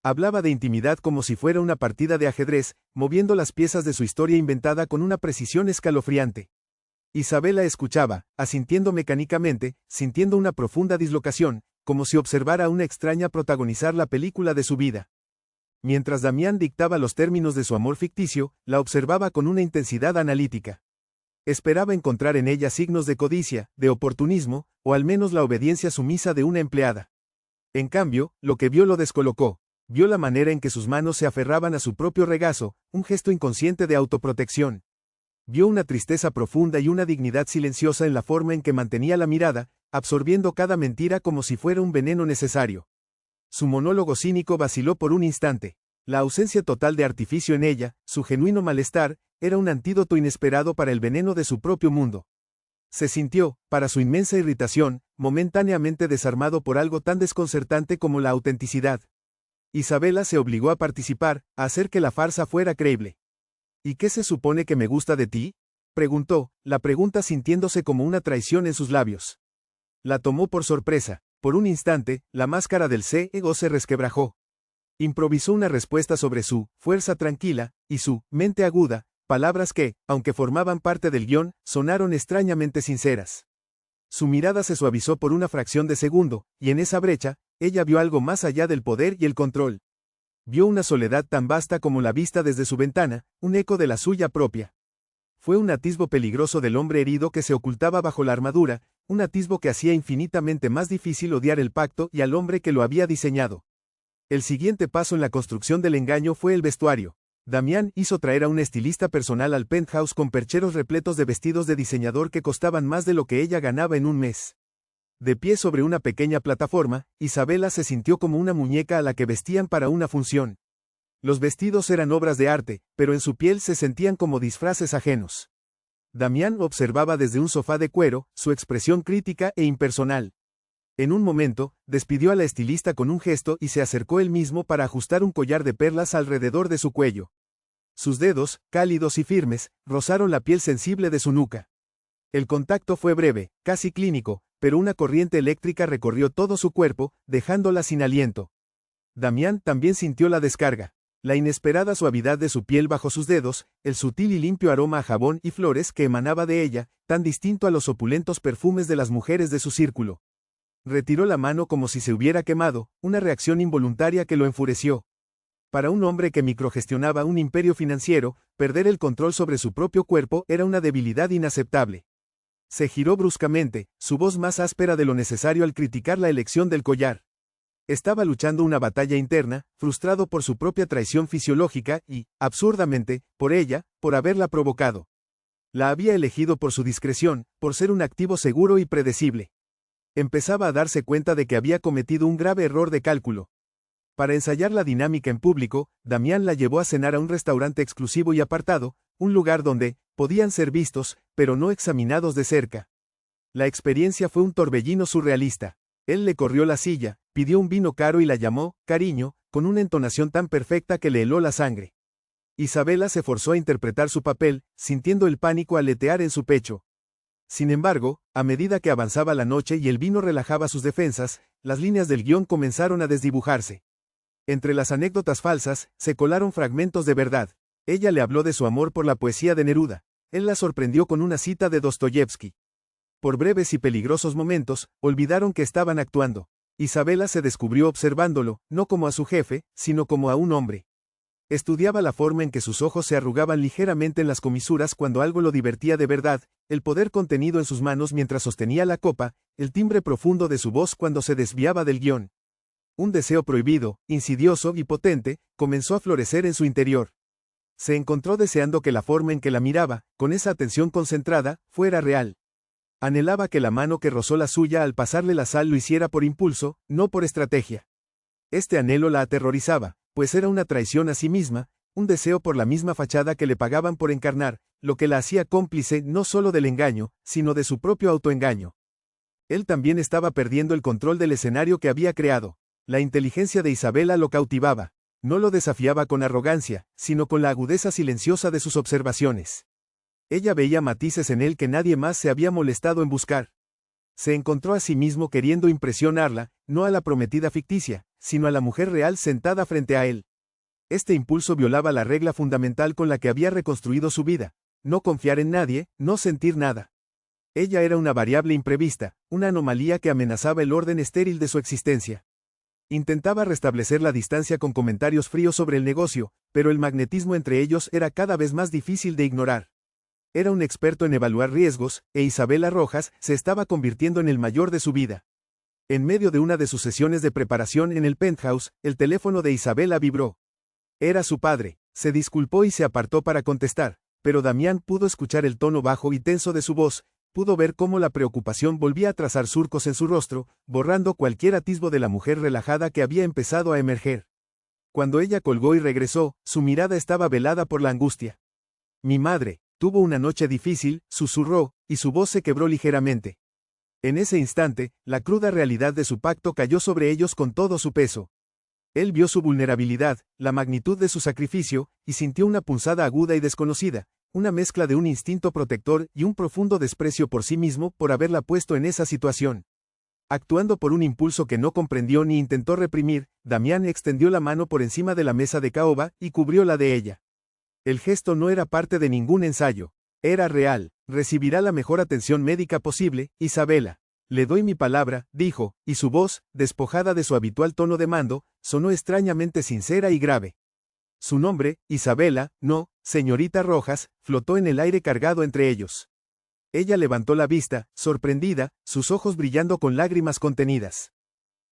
Hablaba de intimidad como si fuera una partida de ajedrez, moviendo las piezas de su historia inventada con una precisión escalofriante. Isabela escuchaba, asintiendo mecánicamente, sintiendo una profunda dislocación, como si observara a una extraña protagonizar la película de su vida. Mientras Damián dictaba los términos de su amor ficticio, la observaba con una intensidad analítica. Esperaba encontrar en ella signos de codicia, de oportunismo, o al menos la obediencia sumisa de una empleada. En cambio, lo que vio lo descolocó. Vio la manera en que sus manos se aferraban a su propio regazo, un gesto inconsciente de autoprotección. Vio una tristeza profunda y una dignidad silenciosa en la forma en que mantenía la mirada, absorbiendo cada mentira como si fuera un veneno necesario. Su monólogo cínico vaciló por un instante. La ausencia total de artificio en ella, su genuino malestar, era un antídoto inesperado para el veneno de su propio mundo. Se sintió, para su inmensa irritación, momentáneamente desarmado por algo tan desconcertante como la autenticidad. Isabela se obligó a participar, a hacer que la farsa fuera creíble. ¿Y qué se supone que me gusta de ti?, preguntó, la pregunta sintiéndose como una traición en sus labios. La tomó por sorpresa. Por un instante, la máscara del ego se resquebrajó. Improvisó una respuesta sobre su fuerza tranquila y su mente aguda, palabras que, aunque formaban parte del guión, sonaron extrañamente sinceras. Su mirada se suavizó por una fracción de segundo, y en esa brecha, ella vio algo más allá del poder y el control. Vio una soledad tan vasta como la vista desde su ventana, un eco de la suya propia. Fue un atisbo peligroso del hombre herido que se ocultaba bajo la armadura, un atisbo que hacía infinitamente más difícil odiar el pacto y al hombre que lo había diseñado. El siguiente paso en la construcción del engaño fue el vestuario. Damián hizo traer a un estilista personal al penthouse con percheros repletos de vestidos de diseñador que costaban más de lo que ella ganaba en un mes. De pie sobre una pequeña plataforma, Isabela se sintió como una muñeca a la que vestían para una función. Los vestidos eran obras de arte, pero en su piel se sentían como disfraces ajenos. Damián observaba desde un sofá de cuero, su expresión crítica e impersonal. En un momento, despidió a la estilista con un gesto y se acercó él mismo para ajustar un collar de perlas alrededor de su cuello. Sus dedos, cálidos y firmes, rozaron la piel sensible de su nuca. El contacto fue breve, casi clínico, pero una corriente eléctrica recorrió todo su cuerpo, dejándola sin aliento. Damián también sintió la descarga. La inesperada suavidad de su piel bajo sus dedos, el sutil y limpio aroma a jabón y flores que emanaba de ella, tan distinto a los opulentos perfumes de las mujeres de su círculo. Retiró la mano como si se hubiera quemado, una reacción involuntaria que lo enfureció. Para un hombre que microgestionaba un imperio financiero, perder el control sobre su propio cuerpo era una debilidad inaceptable. Se giró bruscamente, su voz más áspera de lo necesario al criticar la elección del collar. Estaba luchando una batalla interna, frustrado por su propia traición fisiológica y, absurdamente, por ella, por haberla provocado. La había elegido por su discreción, por ser un activo seguro y predecible. Empezaba a darse cuenta de que había cometido un grave error de cálculo. Para ensayar la dinámica en público, Damián la llevó a cenar a un restaurante exclusivo y apartado, un lugar donde podían ser vistos, pero no examinados de cerca. La experiencia fue un torbellino surrealista. Él le corrió la silla, pidió un vino caro y la llamó, cariño, con una entonación tan perfecta que le heló la sangre. Isabela se forzó a interpretar su papel, sintiendo el pánico aletear en su pecho. Sin embargo, a medida que avanzaba la noche y el vino relajaba sus defensas, las líneas del guión comenzaron a desdibujarse. Entre las anécdotas falsas, se colaron fragmentos de verdad. Ella le habló de su amor por la poesía de Neruda. Él la sorprendió con una cita de Dostoyevsky. Por breves y peligrosos momentos, olvidaron que estaban actuando. Isabela se descubrió observándolo, no como a su jefe, sino como a un hombre. Estudiaba la forma en que sus ojos se arrugaban ligeramente en las comisuras cuando algo lo divertía de verdad, el poder contenido en sus manos mientras sostenía la copa, el timbre profundo de su voz cuando se desviaba del guión. Un deseo prohibido, insidioso y potente, comenzó a florecer en su interior. Se encontró deseando que la forma en que la miraba, con esa atención concentrada, fuera real. Anhelaba que la mano que rozó la suya al pasarle la sal lo hiciera por impulso, no por estrategia. Este anhelo la aterrorizaba, pues era una traición a sí misma, un deseo por la misma fachada que le pagaban por encarnar, lo que la hacía cómplice no solo del engaño, sino de su propio autoengaño. Él también estaba perdiendo el control del escenario que había creado. La inteligencia de Isabela lo cautivaba. No lo desafiaba con arrogancia, sino con la agudeza silenciosa de sus observaciones. Ella veía matices en él que nadie más se había molestado en buscar. Se encontró a sí mismo queriendo impresionarla, no a la prometida ficticia, sino a la mujer real sentada frente a él. Este impulso violaba la regla fundamental con la que había reconstruido su vida: no confiar en nadie, no sentir nada. Ella era una variable imprevista, una anomalía que amenazaba el orden estéril de su existencia. Intentaba restablecer la distancia con comentarios fríos sobre el negocio, pero el magnetismo entre ellos era cada vez más difícil de ignorar. Era un experto en evaluar riesgos, e Isabela Rojas se estaba convirtiendo en el mayor de su vida. En medio de una de sus sesiones de preparación en el penthouse, el teléfono de Isabela vibró. Era su padre. Se disculpó y se apartó para contestar, pero Damián pudo escuchar el tono bajo y tenso de su voz, pudo ver cómo la preocupación volvía a trazar surcos en su rostro, borrando cualquier atisbo de la mujer relajada que había empezado a emerger. Cuando ella colgó y regresó, su mirada estaba velada por la angustia. Mi madre tuvo una noche difícil, susurró, y su voz se quebró ligeramente. En ese instante, la cruda realidad de su pacto cayó sobre ellos con todo su peso. Él vio su vulnerabilidad, la magnitud de su sacrificio, y sintió una punzada aguda y desconocida, una mezcla de un instinto protector y un profundo desprecio por sí mismo por haberla puesto en esa situación. Actuando por un impulso que no comprendió ni intentó reprimir, Damián extendió la mano por encima de la mesa de caoba y cubrió la de ella. El gesto no era parte de ningún ensayo. Era real. Recibirá la mejor atención médica posible, Isabela. Le doy mi palabra, dijo, y su voz, despojada de su habitual tono de mando, sonó extrañamente sincera y grave. Su nombre, Isabela, no, señorita Rojas, flotó en el aire cargado entre ellos. Ella levantó la vista, sorprendida, sus ojos brillando con lágrimas contenidas.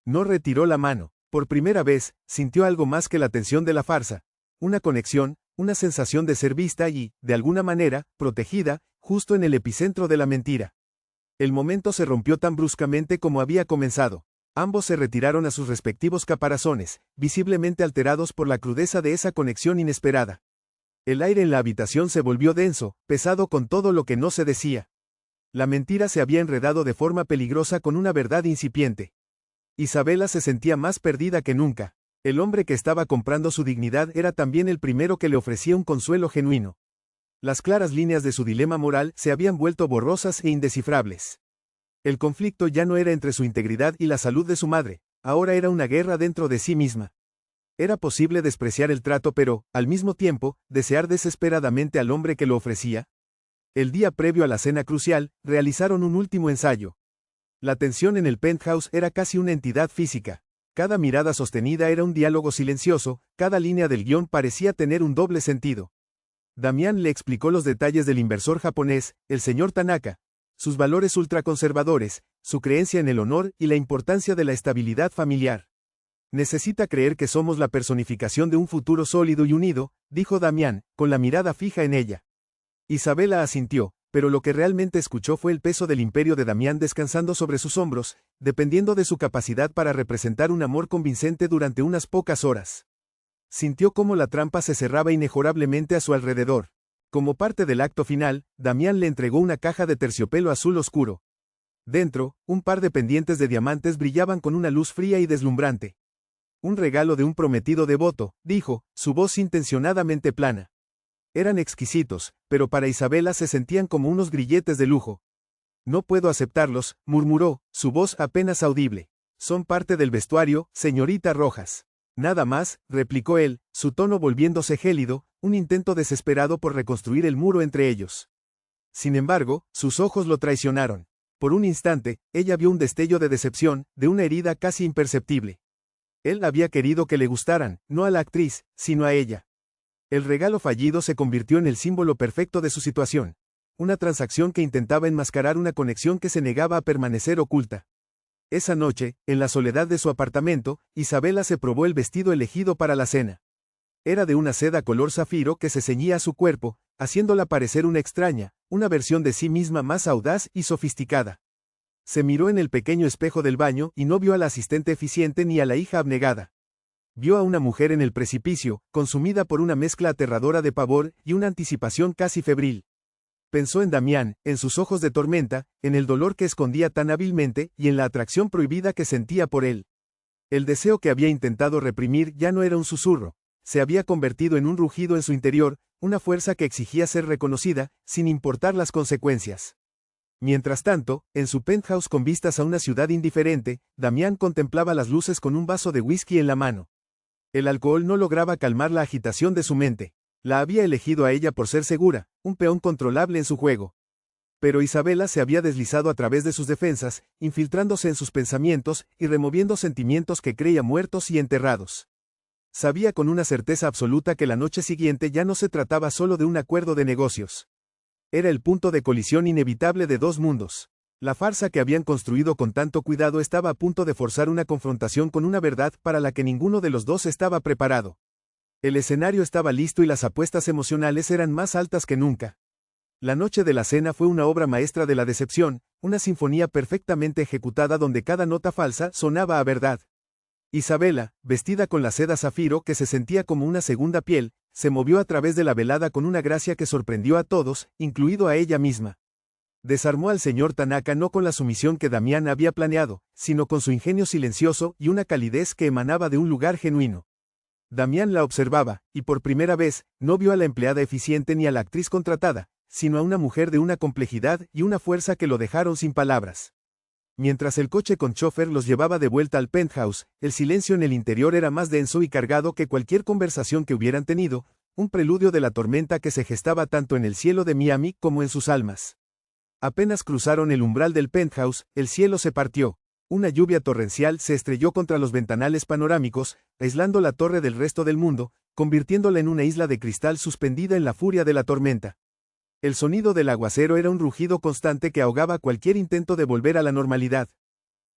No retiró la mano. Por primera vez, sintió algo más que la tensión de la farsa. Una conexión, una sensación de ser vista y, de alguna manera, protegida, justo en el epicentro de la mentira. El momento se rompió tan bruscamente como había comenzado. Ambos se retiraron a sus respectivos caparazones, visiblemente alterados por la crudeza de esa conexión inesperada. El aire en la habitación se volvió denso, pesado con todo lo que no se decía. La mentira se había enredado de forma peligrosa con una verdad incipiente. Isabela se sentía más perdida que nunca. El hombre que estaba comprando su dignidad era también el primero que le ofrecía un consuelo genuino. Las claras líneas de su dilema moral se habían vuelto borrosas e indescifrables. El conflicto ya no era entre su integridad y la salud de su madre, ahora era una guerra dentro de sí misma. Era posible despreciar el trato pero, al mismo tiempo, desear desesperadamente al hombre que lo ofrecía. El día previo a la cena crucial, realizaron un último ensayo. La tensión en el penthouse era casi una entidad física. Cada mirada sostenida era un diálogo silencioso, cada línea del guión parecía tener un doble sentido. Damián le explicó los detalles del inversor japonés, el señor Tanaka, sus valores ultraconservadores, su creencia en el honor y la importancia de la estabilidad familiar. Necesita creer que somos la personificación de un futuro sólido y unido, dijo Damián, con la mirada fija en ella. Isabela asintió, pero lo que realmente escuchó fue el peso del imperio de Damián descansando sobre sus hombros, dependiendo de su capacidad para representar un amor convincente durante unas pocas horas. Sintió cómo la trampa se cerraba inexorablemente a su alrededor. Como parte del acto final, Damián le entregó una caja de terciopelo azul oscuro. Dentro, un par de pendientes de diamantes brillaban con una luz fría y deslumbrante. Un regalo de un prometido devoto, dijo, su voz intencionadamente plana. Eran exquisitos, pero para Isabela se sentían como unos grilletes de lujo. No puedo aceptarlos, murmuró, su voz apenas audible. Son parte del vestuario, señorita Rojas. Nada más, replicó él, su tono volviéndose gélido, un intento desesperado por reconstruir el muro entre ellos. Sin embargo, sus ojos lo traicionaron. Por un instante, ella vio un destello de decepción, de una herida casi imperceptible. Él había querido que le gustaran, no a la actriz, sino a ella. El regalo fallido se convirtió en el símbolo perfecto de su situación. Una transacción que intentaba enmascarar una conexión que se negaba a permanecer oculta. Esa noche, en la soledad de su apartamento, Isabela se probó el vestido elegido para la cena. Era de una seda color zafiro que se ceñía a su cuerpo, haciéndola parecer una extraña, una versión de sí misma más audaz y sofisticada. Se miró en el pequeño espejo del baño y no vio a la asistente eficiente ni a la hija abnegada. Vio a una mujer en el precipicio, consumida por una mezcla aterradora de pavor y una anticipación casi febril. Pensó en Damián, en sus ojos de tormenta, en el dolor que escondía tan hábilmente y en la atracción prohibida que sentía por él. El deseo que había intentado reprimir ya no era un susurro, se había convertido en un rugido en su interior, una fuerza que exigía ser reconocida, sin importar las consecuencias. Mientras tanto, en su penthouse con vistas a una ciudad indiferente, Damián contemplaba las luces con un vaso de whisky en la mano. El alcohol no lograba calmar la agitación de su mente. La había elegido a ella por ser segura, un peón controlable en su juego. Pero Isabela se había deslizado a través de sus defensas, infiltrándose en sus pensamientos y removiendo sentimientos que creía muertos y enterrados. Sabía con una certeza absoluta que la noche siguiente ya no se trataba solo de un acuerdo de negocios. Era el punto de colisión inevitable de dos mundos. La farsa que habían construido con tanto cuidado estaba a punto de forzar una confrontación con una verdad para la que ninguno de los dos estaba preparado. El escenario estaba listo y las apuestas emocionales eran más altas que nunca. La noche de la cena fue una obra maestra de la decepción, una sinfonía perfectamente ejecutada donde cada nota falsa sonaba a verdad. Isabela, vestida con la seda zafiro que se sentía como una segunda piel, se movió a través de la velada con una gracia que sorprendió a todos, incluido a ella misma. Desarmó al señor Tanaka no con la sumisión que Damián había planeado, sino con su ingenio silencioso y una calidez que emanaba de un lugar genuino. Damián la observaba, y por primera vez, no vio a la empleada eficiente ni a la actriz contratada, sino a una mujer de una complejidad y una fuerza que lo dejaron sin palabras. Mientras el coche con chofer los llevaba de vuelta al penthouse, el silencio en el interior era más denso y cargado que cualquier conversación que hubieran tenido, un preludio de la tormenta que se gestaba tanto en el cielo de Miami como en sus almas. Apenas cruzaron el umbral del penthouse, el cielo se partió. Una lluvia torrencial se estrelló contra los ventanales panorámicos, aislando la torre del resto del mundo, convirtiéndola en una isla de cristal suspendida en la furia de la tormenta. El sonido del aguacero era un rugido constante que ahogaba cualquier intento de volver a la normalidad.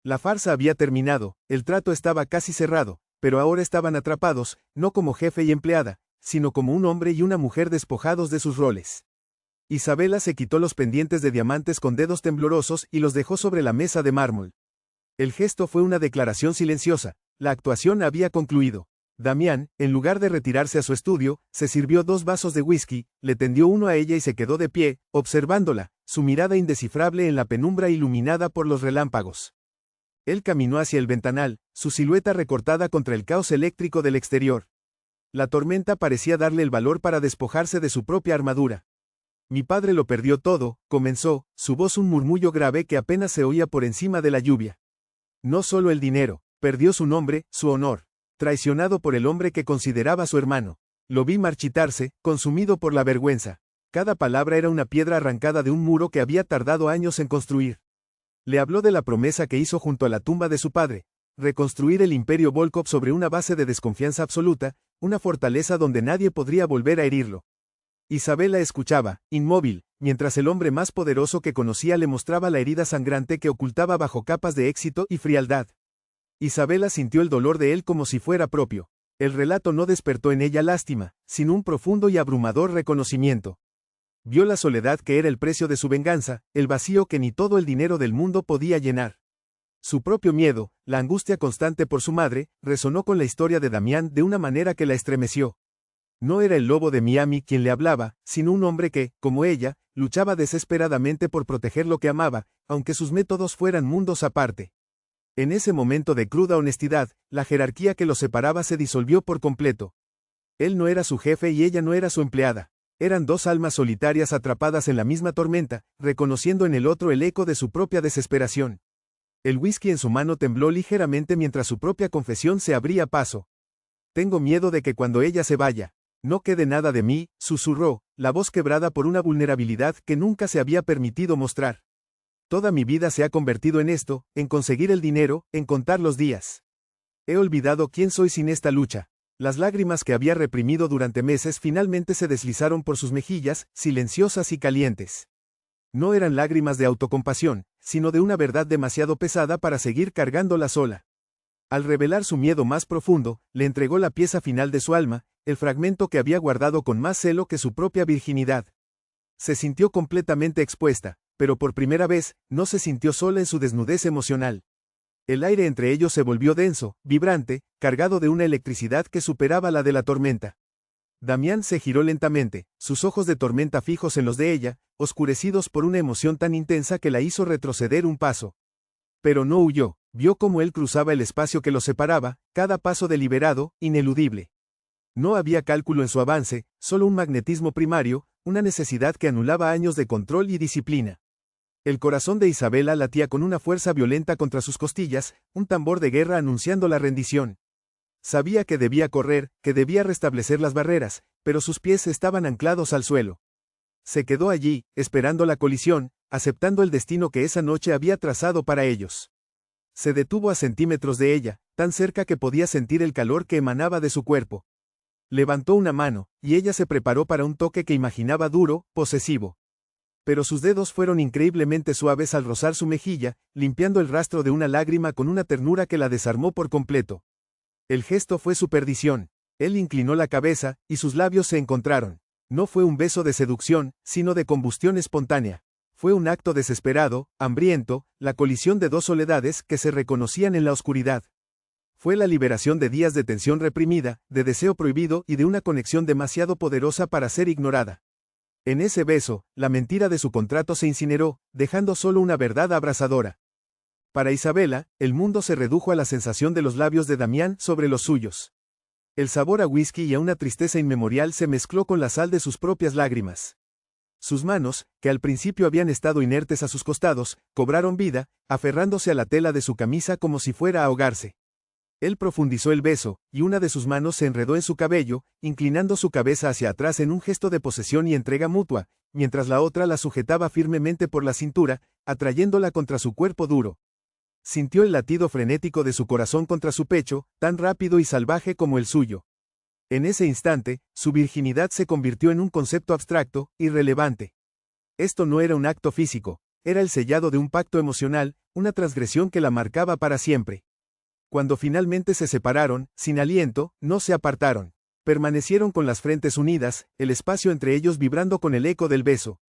La farsa había terminado, el trato estaba casi cerrado, pero ahora estaban atrapados, no como jefe y empleada, sino como un hombre y una mujer despojados de sus roles. Isabela se quitó los pendientes de diamantes con dedos temblorosos y los dejó sobre la mesa de mármol. El gesto fue una declaración silenciosa, la actuación había concluido. Damián, en lugar de retirarse a su estudio, se sirvió 2 vasos de whisky, le tendió uno a ella y se quedó de pie, observándola, su mirada indescifrable en la penumbra iluminada por los relámpagos. Él caminó hacia el ventanal, su silueta recortada contra el caos eléctrico del exterior. La tormenta parecía darle el valor para despojarse de su propia armadura. Mi padre lo perdió todo, comenzó, su voz un murmullo grave que apenas se oía por encima de la lluvia. No solo el dinero, perdió su nombre, su honor. Traicionado por el hombre que consideraba su hermano. Lo vi marchitarse, consumido por la vergüenza. Cada palabra era una piedra arrancada de un muro que había tardado años en construir. Le habló de la promesa que hizo junto a la tumba de su padre, reconstruir el imperio Volkov sobre una base de desconfianza absoluta, una fortaleza donde nadie podría volver a herirlo. Isabela escuchaba, inmóvil, mientras el hombre más poderoso que conocía le mostraba la herida sangrante que ocultaba bajo capas de éxito y frialdad. Isabela sintió el dolor de él como si fuera propio. El relato no despertó en ella lástima, sino un profundo y abrumador reconocimiento. Vio la soledad que era el precio de su venganza, el vacío que ni todo el dinero del mundo podía llenar. Su propio miedo, la angustia constante por su madre, resonó con la historia de Damián de una manera que la estremeció. No era el lobo de Miami quien le hablaba, sino un hombre que, como ella, luchaba desesperadamente por proteger lo que amaba, aunque sus métodos fueran mundos aparte. En ese momento de cruda honestidad, la jerarquía que los separaba se disolvió por completo. Él no era su jefe y ella no era su empleada. Eran dos almas solitarias atrapadas en la misma tormenta, reconociendo en el otro el eco de su propia desesperación. El whisky en su mano tembló ligeramente mientras su propia confesión se abría paso. Tengo miedo de que cuando ella se vaya, no quede nada de mí, susurró, la voz quebrada por una vulnerabilidad que nunca se había permitido mostrar. Toda mi vida se ha convertido en esto, en conseguir el dinero, en contar los días. He olvidado quién soy sin esta lucha. Las lágrimas que había reprimido durante meses finalmente se deslizaron por sus mejillas, silenciosas y calientes. No eran lágrimas de autocompasión, sino de una verdad demasiado pesada para seguir cargándola sola. Al revelar su miedo más profundo, le entregó la pieza final de su alma, el fragmento que había guardado con más celo que su propia virginidad. Se sintió completamente expuesta, pero por primera vez, no se sintió sola en su desnudez emocional. El aire entre ellos se volvió denso, vibrante, cargado de una electricidad que superaba la de la tormenta. Damián se giró lentamente, sus ojos de tormenta fijos en los de ella, oscurecidos por una emoción tan intensa que la hizo retroceder un paso. Pero no huyó, vio cómo él cruzaba el espacio que los separaba, cada paso deliberado, ineludible. No había cálculo en su avance, solo un magnetismo primario, una necesidad que anulaba años de control y disciplina. El corazón de Isabela latía con una fuerza violenta contra sus costillas, un tambor de guerra anunciando la rendición. Sabía que debía correr, que debía restablecer las barreras, pero sus pies estaban anclados al suelo. Se quedó allí, esperando la colisión, aceptando el destino que esa noche había trazado para ellos. Se detuvo a centímetros de ella, tan cerca que podía sentir el calor que emanaba de su cuerpo. Levantó una mano, y ella se preparó para un toque que imaginaba duro, posesivo. Pero sus dedos fueron increíblemente suaves al rozar su mejilla, limpiando el rastro de una lágrima con una ternura que la desarmó por completo. El gesto fue su perdición. Él inclinó la cabeza, y sus labios se encontraron. No fue un beso de seducción, sino de combustión espontánea. Fue un acto desesperado, hambriento, la colisión de dos soledades que se reconocían en la oscuridad. Fue la liberación de días de tensión reprimida, de deseo prohibido y de una conexión demasiado poderosa para ser ignorada. En ese beso, la mentira de su contrato se incineró, dejando solo una verdad abrasadora. Para Isabela, el mundo se redujo a la sensación de los labios de Damián sobre los suyos. El sabor a whisky y a una tristeza inmemorial se mezcló con la sal de sus propias lágrimas. Sus manos, que al principio habían estado inertes a sus costados, cobraron vida, aferrándose a la tela de su camisa como si fuera a ahogarse. Él profundizó el beso, y una de sus manos se enredó en su cabello, inclinando su cabeza hacia atrás en un gesto de posesión y entrega mutua, mientras la otra la sujetaba firmemente por la cintura, atrayéndola contra su cuerpo duro. Sintió el latido frenético de su corazón contra su pecho, tan rápido y salvaje como el suyo. En ese instante, su virginidad se convirtió en un concepto abstracto, irrelevante. Esto no era un acto físico, era el sellado de un pacto emocional, una transgresión que la marcaba para siempre. Cuando finalmente se separaron, sin aliento, no se apartaron. Permanecieron con las frentes unidas, el espacio entre ellos vibrando con el eco del beso.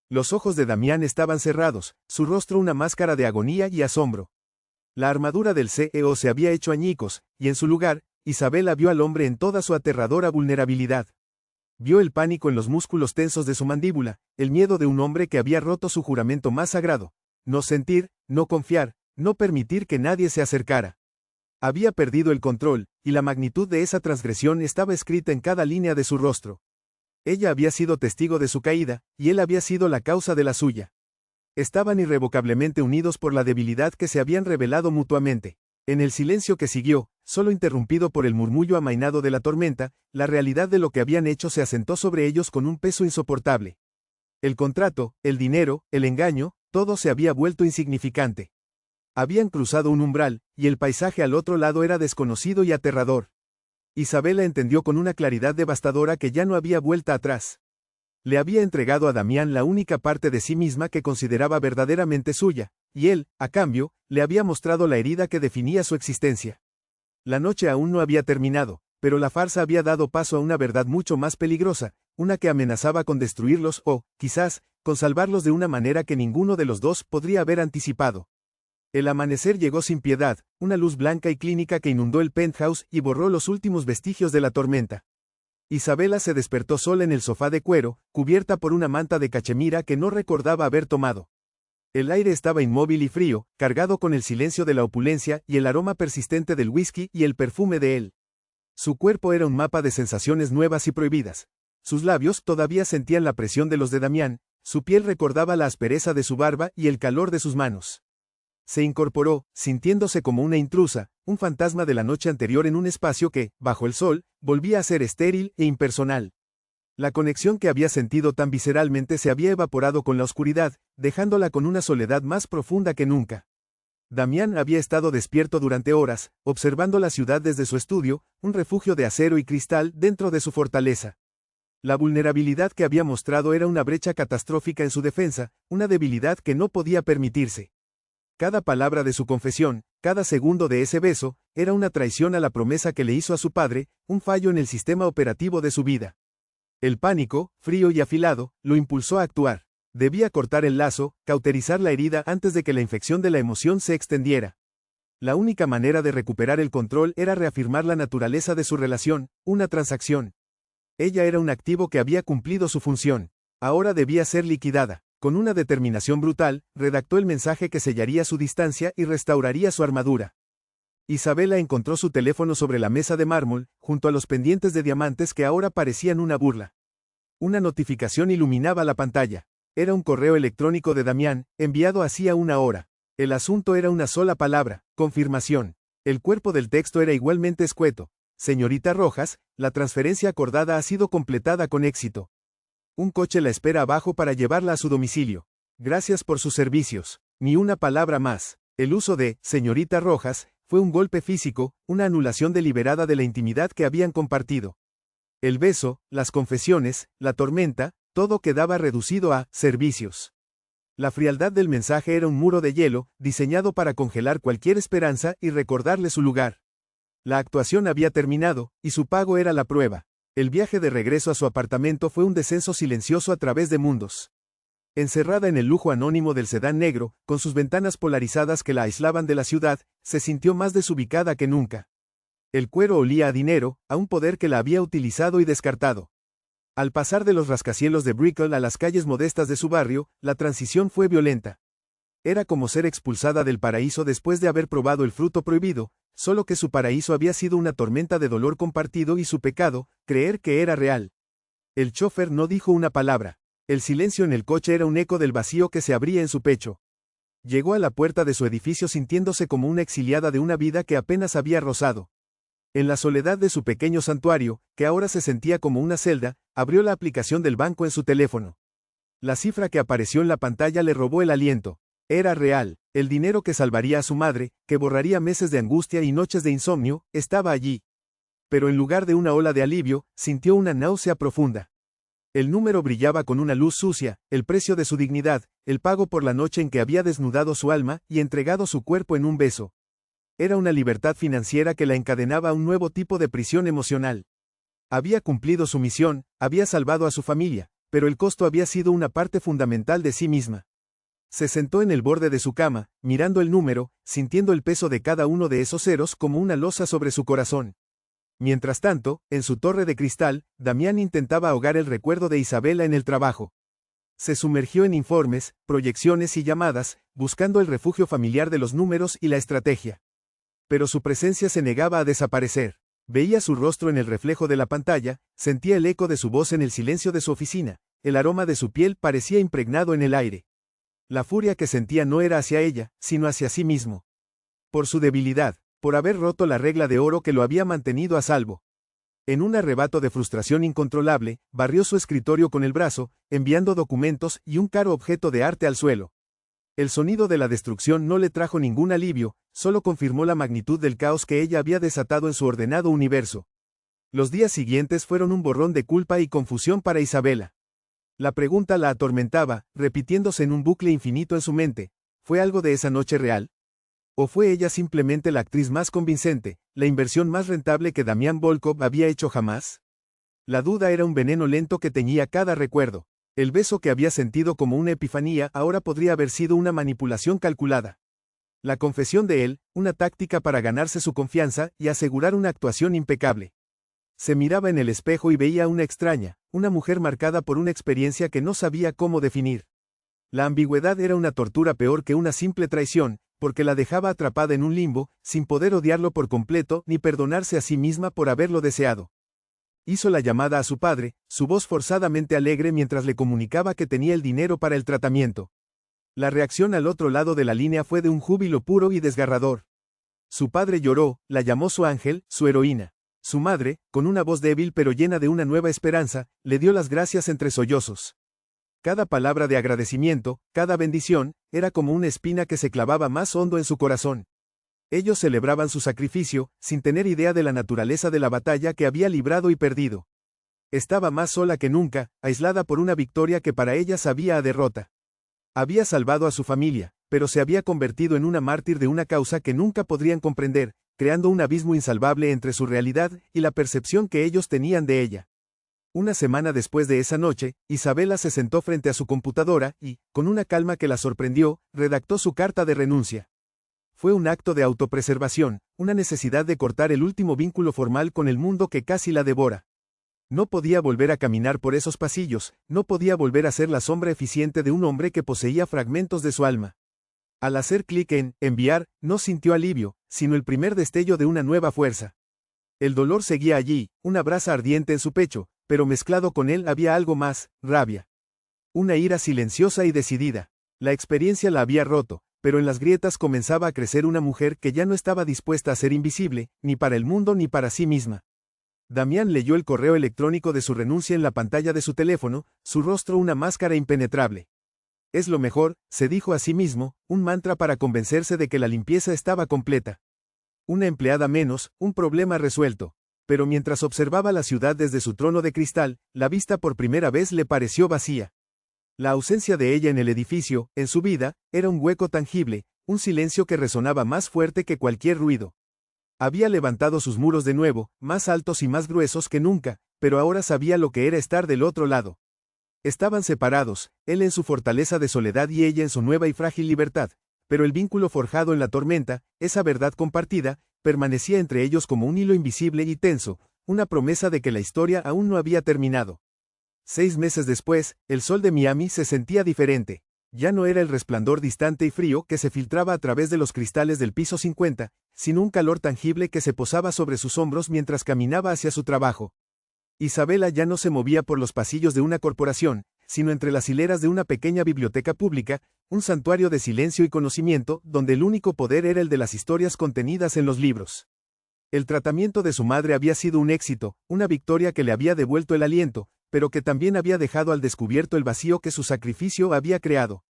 Los ojos de Damián estaban cerrados, su rostro una máscara de agonía y asombro. La armadura del CEO se había hecho añicos, y en su lugar, Isabela vio al hombre en toda su aterradora vulnerabilidad. Vio el pánico en los músculos tensos de su mandíbula, el miedo de un hombre que había roto su juramento más sagrado. No sentir, no confiar, No permitir que nadie se acercara. Había perdido el control, y la magnitud de esa transgresión estaba escrita en cada línea de su rostro. Ella había sido testigo de su caída, y él había sido la causa de la suya. Estaban irrevocablemente unidos por la debilidad que se habían revelado mutuamente. En el silencio que siguió, solo interrumpido por el murmullo amainado de la tormenta, la realidad de lo que habían hecho se asentó sobre ellos con un peso insoportable. El contrato, el dinero, el engaño, todo se había vuelto insignificante. Habían cruzado un umbral, y el paisaje al otro lado era desconocido y aterrador. Isabela entendió con una claridad devastadora que ya no había vuelta atrás. Le había entregado a Damián la única parte de sí misma que consideraba verdaderamente suya, y él, a cambio, le había mostrado la herida que definía su existencia. La noche aún no había terminado, pero la farsa había dado paso a una verdad mucho más peligrosa, una que amenazaba con destruirlos o, quizás, con salvarlos de una manera que ninguno de los dos podría haber anticipado. El amanecer llegó sin piedad, una luz blanca y clínica que inundó el penthouse y borró los últimos vestigios de la tormenta. Isabela se despertó sola en el sofá de cuero, cubierta por una manta de cachemira que no recordaba haber tomado. El aire estaba inmóvil y frío, cargado con el silencio de la opulencia y el aroma persistente del whisky y el perfume de él. Su cuerpo era un mapa de sensaciones nuevas y prohibidas. Sus labios todavía sentían la presión de los de Damián, su piel recordaba la aspereza de su barba y el calor de sus manos. Se incorporó, sintiéndose como una intrusa, un fantasma de la noche anterior en un espacio que, bajo el sol, volvía a ser estéril e impersonal. La conexión que había sentido tan visceralmente se había evaporado con la oscuridad, dejándola con una soledad más profunda que nunca. Damián había estado despierto durante horas, observando la ciudad desde su estudio, un refugio de acero y cristal dentro de su fortaleza. La vulnerabilidad que había mostrado era una brecha catastrófica en su defensa, una debilidad que no podía permitirse. Cada palabra de su confesión, cada segundo de ese beso, era una traición a la promesa que le hizo a su padre, un fallo en el sistema operativo de su vida. El pánico, frío y afilado, lo impulsó a actuar. Debía cortar el lazo, cauterizar la herida antes de que la infección de la emoción se extendiera. La única manera de recuperar el control era reafirmar la naturaleza de su relación, una transacción. Ella era un activo que había cumplido su función. Ahora debía ser liquidada. Con una determinación brutal, redactó el mensaje que sellaría su distancia y restauraría su armadura. Isabela encontró su teléfono sobre la mesa de mármol, junto a los pendientes de diamantes que ahora parecían una burla. Una notificación iluminaba la pantalla. Era un correo electrónico de Damián, enviado hacía una hora. El asunto era una sola palabra: confirmación. El cuerpo del texto era igualmente escueto. Señorita Rojas, la transferencia acordada ha sido completada con éxito. Un coche la espera abajo para llevarla a su domicilio. Gracias por sus servicios. Ni una palabra más. El uso de «señorita Rojas» fue un golpe físico, una anulación deliberada de la intimidad que habían compartido. El beso, las confesiones, la tormenta, todo quedaba reducido a «servicios». La frialdad del mensaje era un muro de hielo, diseñado para congelar cualquier esperanza y recordarle su lugar. La actuación había terminado, y su pago era la prueba. El viaje de regreso a su apartamento fue un descenso silencioso a través de mundos. Encerrada en el lujo anónimo del sedán negro, con sus ventanas polarizadas que la aislaban de la ciudad, se sintió más desubicada que nunca. El cuero olía a dinero, a un poder que la había utilizado y descartado. Al pasar de los rascacielos de Brickell a las calles modestas de su barrio, la transición fue violenta. Era como ser expulsada del paraíso después de haber probado el fruto prohibido, solo que su paraíso había sido una tormenta de dolor compartido y su pecado, creer que era real. El chófer no dijo una palabra. El silencio en el coche era un eco del vacío que se abría en su pecho. Llegó a la puerta de su edificio sintiéndose como una exiliada de una vida que apenas había rozado. En la soledad de su pequeño santuario, que ahora se sentía como una celda, abrió la aplicación del banco en su teléfono. La cifra que apareció en la pantalla le robó el aliento. Era real. El dinero que salvaría a su madre, que borraría meses de angustia y noches de insomnio, estaba allí. Pero en lugar de una ola de alivio, sintió una náusea profunda. El número brillaba con una luz sucia, el precio de su dignidad, el pago por la noche en que había desnudado su alma y entregado su cuerpo en un beso. Era una libertad financiera que la encadenaba a un nuevo tipo de prisión emocional. Había cumplido su misión, había salvado a su familia, pero el costo había sido una parte fundamental de sí misma. Se sentó en el borde de su cama, mirando el número, sintiendo el peso de cada uno de esos ceros como una losa sobre su corazón. Mientras tanto, en su torre de cristal, Damián intentaba ahogar el recuerdo de Isabela en el trabajo. Se sumergió en informes, proyecciones y llamadas, buscando el refugio familiar de los números y la estrategia. Pero su presencia se negaba a desaparecer. Veía su rostro en el reflejo de la pantalla, sentía el eco de su voz en el silencio de su oficina, el aroma de su piel parecía impregnado en el aire. La furia que sentía no era hacia ella, sino hacia sí mismo. Por su debilidad, por haber roto la regla de oro que lo había mantenido a salvo. En un arrebato de frustración incontrolable, barrió su escritorio con el brazo, enviando documentos y un caro objeto de arte al suelo. El sonido de la destrucción no le trajo ningún alivio, solo confirmó la magnitud del caos que ella había desatado en su ordenado universo. Los días siguientes fueron un borrón de culpa y confusión para Isabela. La pregunta la atormentaba, repitiéndose en un bucle infinito en su mente. ¿Fue algo de esa noche real? ¿O fue ella simplemente la actriz más convincente, la inversión más rentable que Damián Volkov había hecho jamás? La duda era un veneno lento que teñía cada recuerdo. El beso que había sentido como una epifanía ahora podría haber sido una manipulación calculada. La confesión de él, una táctica para ganarse su confianza y asegurar una actuación impecable. Se miraba en el espejo y veía a una extraña, una mujer marcada por una experiencia que no sabía cómo definir. La ambigüedad era una tortura peor que una simple traición, porque la dejaba atrapada en un limbo, sin poder odiarlo por completo ni perdonarse a sí misma por haberlo deseado. Hizo la llamada a su padre, su voz forzadamente alegre mientras le comunicaba que tenía el dinero para el tratamiento. La reacción al otro lado de la línea fue de un júbilo puro y desgarrador. Su padre lloró, la llamó su ángel, su heroína. Su madre, con una voz débil pero llena de una nueva esperanza, le dio las gracias entre sollozos. Cada palabra de agradecimiento, cada bendición, era como una espina que se clavaba más hondo en su corazón. Ellos celebraban su sacrificio, sin tener idea de la naturaleza de la batalla que había librado y perdido. Estaba más sola que nunca, aislada por una victoria que para ella sabía a derrota. Había salvado a su familia, pero se había convertido en una mártir de una causa que nunca podrían comprender, creando un abismo insalvable entre su realidad y la percepción que ellos tenían de ella. Una semana después de esa noche, Isabela se sentó frente a su computadora y, con una calma que la sorprendió, redactó su carta de renuncia. Fue un acto de autopreservación, una necesidad de cortar el último vínculo formal con el mundo que casi la devora. No podía volver a caminar por esos pasillos, no podía volver a ser la sombra eficiente de un hombre que poseía fragmentos de su alma. Al hacer clic en enviar, no sintió alivio, sino el primer destello de una nueva fuerza. El dolor seguía allí, una brasa ardiente en su pecho, pero mezclado con él había algo más, rabia. Una ira silenciosa y decidida. La experiencia la había roto, pero en las grietas comenzaba a crecer una mujer que ya no estaba dispuesta a ser invisible, ni para el mundo ni para sí misma. Damián leyó el correo electrónico de su renuncia en la pantalla de su teléfono, su rostro una máscara impenetrable. Es lo mejor, se dijo a sí mismo, un mantra para convencerse de que la limpieza estaba completa. Una empleada menos, un problema resuelto. Pero mientras observaba la ciudad desde su trono de cristal, la vista por primera vez le pareció vacía. La ausencia de ella en el edificio, en su vida, era un hueco tangible, un silencio que resonaba más fuerte que cualquier ruido. Había levantado sus muros de nuevo, más altos y más gruesos que nunca, pero ahora sabía lo que era estar del otro lado. Estaban separados, él en su fortaleza de soledad y ella en su nueva y frágil libertad, pero el vínculo forjado en la tormenta, esa verdad compartida, permanecía entre ellos como un hilo invisible y tenso, una promesa de que la historia aún no había terminado. 6 meses después, el sol de Miami se sentía diferente. Ya no era el resplandor distante y frío que se filtraba a través de los cristales del piso 50, sino un calor tangible que se posaba sobre sus hombros mientras caminaba hacia su trabajo. Isabela ya no se movía por los pasillos de una corporación, sino entre las hileras de una pequeña biblioteca pública, un santuario de silencio y conocimiento, donde el único poder era el de las historias contenidas en los libros. El tratamiento de su madre había sido un éxito, una victoria que le había devuelto el aliento, pero que también había dejado al descubierto el vacío que su sacrificio había creado.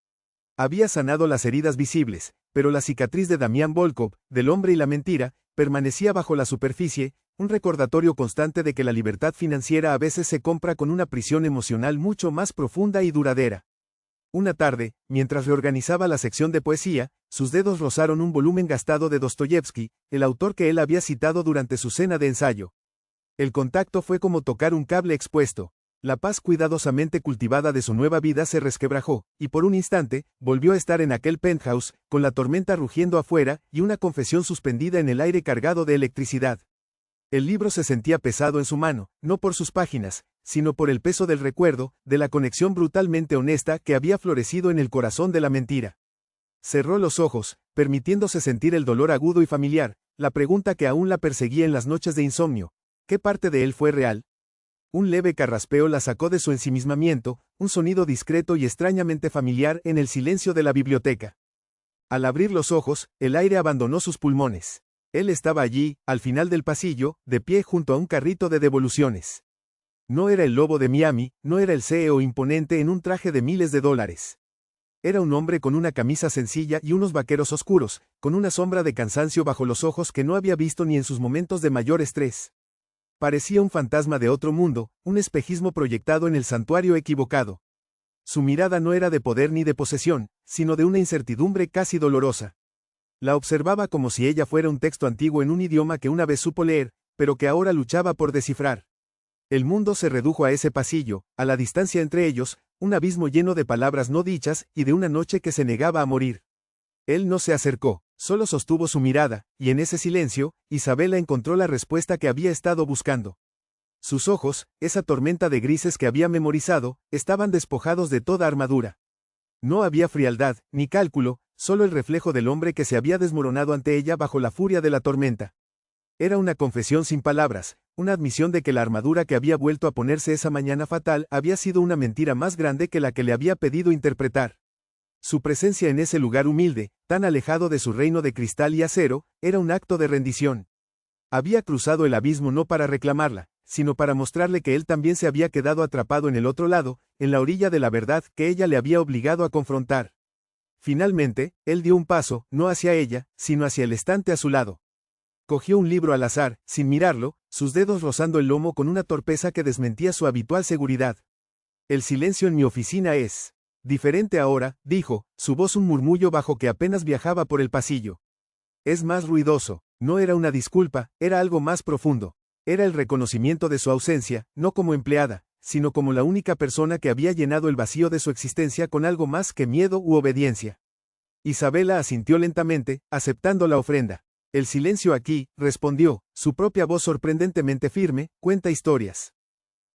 Había sanado las heridas visibles, pero la cicatriz de Damián Volkov, del hombre y la mentira, permanecía bajo la superficie, un recordatorio constante de que la libertad financiera a veces se compra con una prisión emocional mucho más profunda y duradera. Una tarde, mientras reorganizaba la sección de poesía, sus dedos rozaron un volumen gastado de Dostoyevsky, el autor que él había citado durante su cena de ensayo. El contacto fue como tocar un cable expuesto. La paz cuidadosamente cultivada de su nueva vida se resquebrajó, y por un instante, volvió a estar en aquel penthouse, con la tormenta rugiendo afuera y una confesión suspendida en el aire cargado de electricidad. El libro se sentía pesado en su mano, no por sus páginas, sino por el peso del recuerdo, de la conexión brutalmente honesta que había florecido en el corazón de la mentira. Cerró los ojos, permitiéndose sentir el dolor agudo y familiar, la pregunta que aún la perseguía en las noches de insomnio. ¿Qué parte de él fue real? Un leve carraspeo la sacó de su ensimismamiento, un sonido discreto y extrañamente familiar en el silencio de la biblioteca. Al abrir los ojos, el aire abandonó sus pulmones. Él estaba allí, al final del pasillo, de pie junto a un carrito de devoluciones. No era el lobo de Miami, no era el CEO imponente en un traje de miles de dólares. Era un hombre con una camisa sencilla y unos vaqueros oscuros, con una sombra de cansancio bajo los ojos que no había visto ni en sus momentos de mayor estrés. Parecía un fantasma de otro mundo, un espejismo proyectado en el santuario equivocado. Su mirada no era de poder ni de posesión, sino de una incertidumbre casi dolorosa. La observaba como si ella fuera un texto antiguo en un idioma que una vez supo leer, pero que ahora luchaba por descifrar. El mundo se redujo a ese pasillo, a la distancia entre ellos, un abismo lleno de palabras no dichas y de una noche que se negaba a morir. Él no se acercó, solo sostuvo su mirada, y en ese silencio, Isabela encontró la respuesta que había estado buscando. Sus ojos, esa tormenta de grises que había memorizado, estaban despojados de toda armadura. No había frialdad, ni cálculo, solo el reflejo del hombre que se había desmoronado ante ella bajo la furia de la tormenta. Era una confesión sin palabras, una admisión de que la armadura que había vuelto a ponerse esa mañana fatal había sido una mentira más grande que la que le había pedido interpretar. Su presencia en ese lugar humilde, tan alejado de su reino de cristal y acero, era un acto de rendición. Había cruzado el abismo no para reclamarla, sino para mostrarle que él también se había quedado atrapado en el otro lado, en la orilla de la verdad que ella le había obligado a confrontar. Finalmente, él dio un paso, no hacia ella, sino hacia el estante a su lado. Cogió un libro al azar, sin mirarlo, sus dedos rozando el lomo con una torpeza que desmentía su habitual seguridad. El silencio en mi oficina es diferente ahora, dijo, su voz un murmullo bajo que apenas viajaba por el pasillo. Es más ruidoso. No era una disculpa, era algo más profundo. Era el reconocimiento de su ausencia, no como empleada, sino como la única persona que había llenado el vacío de su existencia con algo más que miedo u obediencia. Isabela asintió lentamente, aceptando la ofrenda. El silencio aquí, respondió, su propia voz sorprendentemente firme, cuenta historias.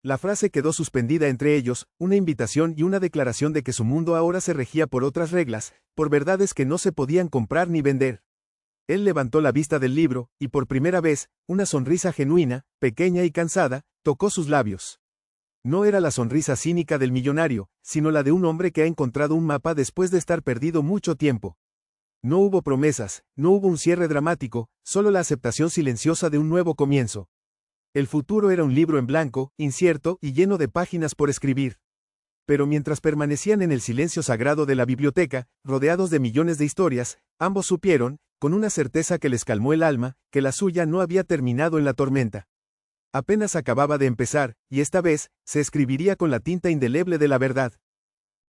La frase quedó suspendida entre ellos, una invitación y una declaración de que su mundo ahora se regía por otras reglas, por verdades que no se podían comprar ni vender. Él levantó la vista del libro, y por primera vez, una sonrisa genuina, pequeña y cansada, tocó sus labios. No era la sonrisa cínica del millonario, sino la de un hombre que ha encontrado un mapa después de estar perdido mucho tiempo. No hubo promesas, no hubo un cierre dramático, solo la aceptación silenciosa de un nuevo comienzo. El futuro era un libro en blanco, incierto y lleno de páginas por escribir. Pero mientras permanecían en el silencio sagrado de la biblioteca, rodeados de millones de historias, ambos supieron, con una certeza que les calmó el alma, que la suya no había terminado en la tormenta. Apenas acababa de empezar, y esta vez, se escribiría con la tinta indeleble de la verdad.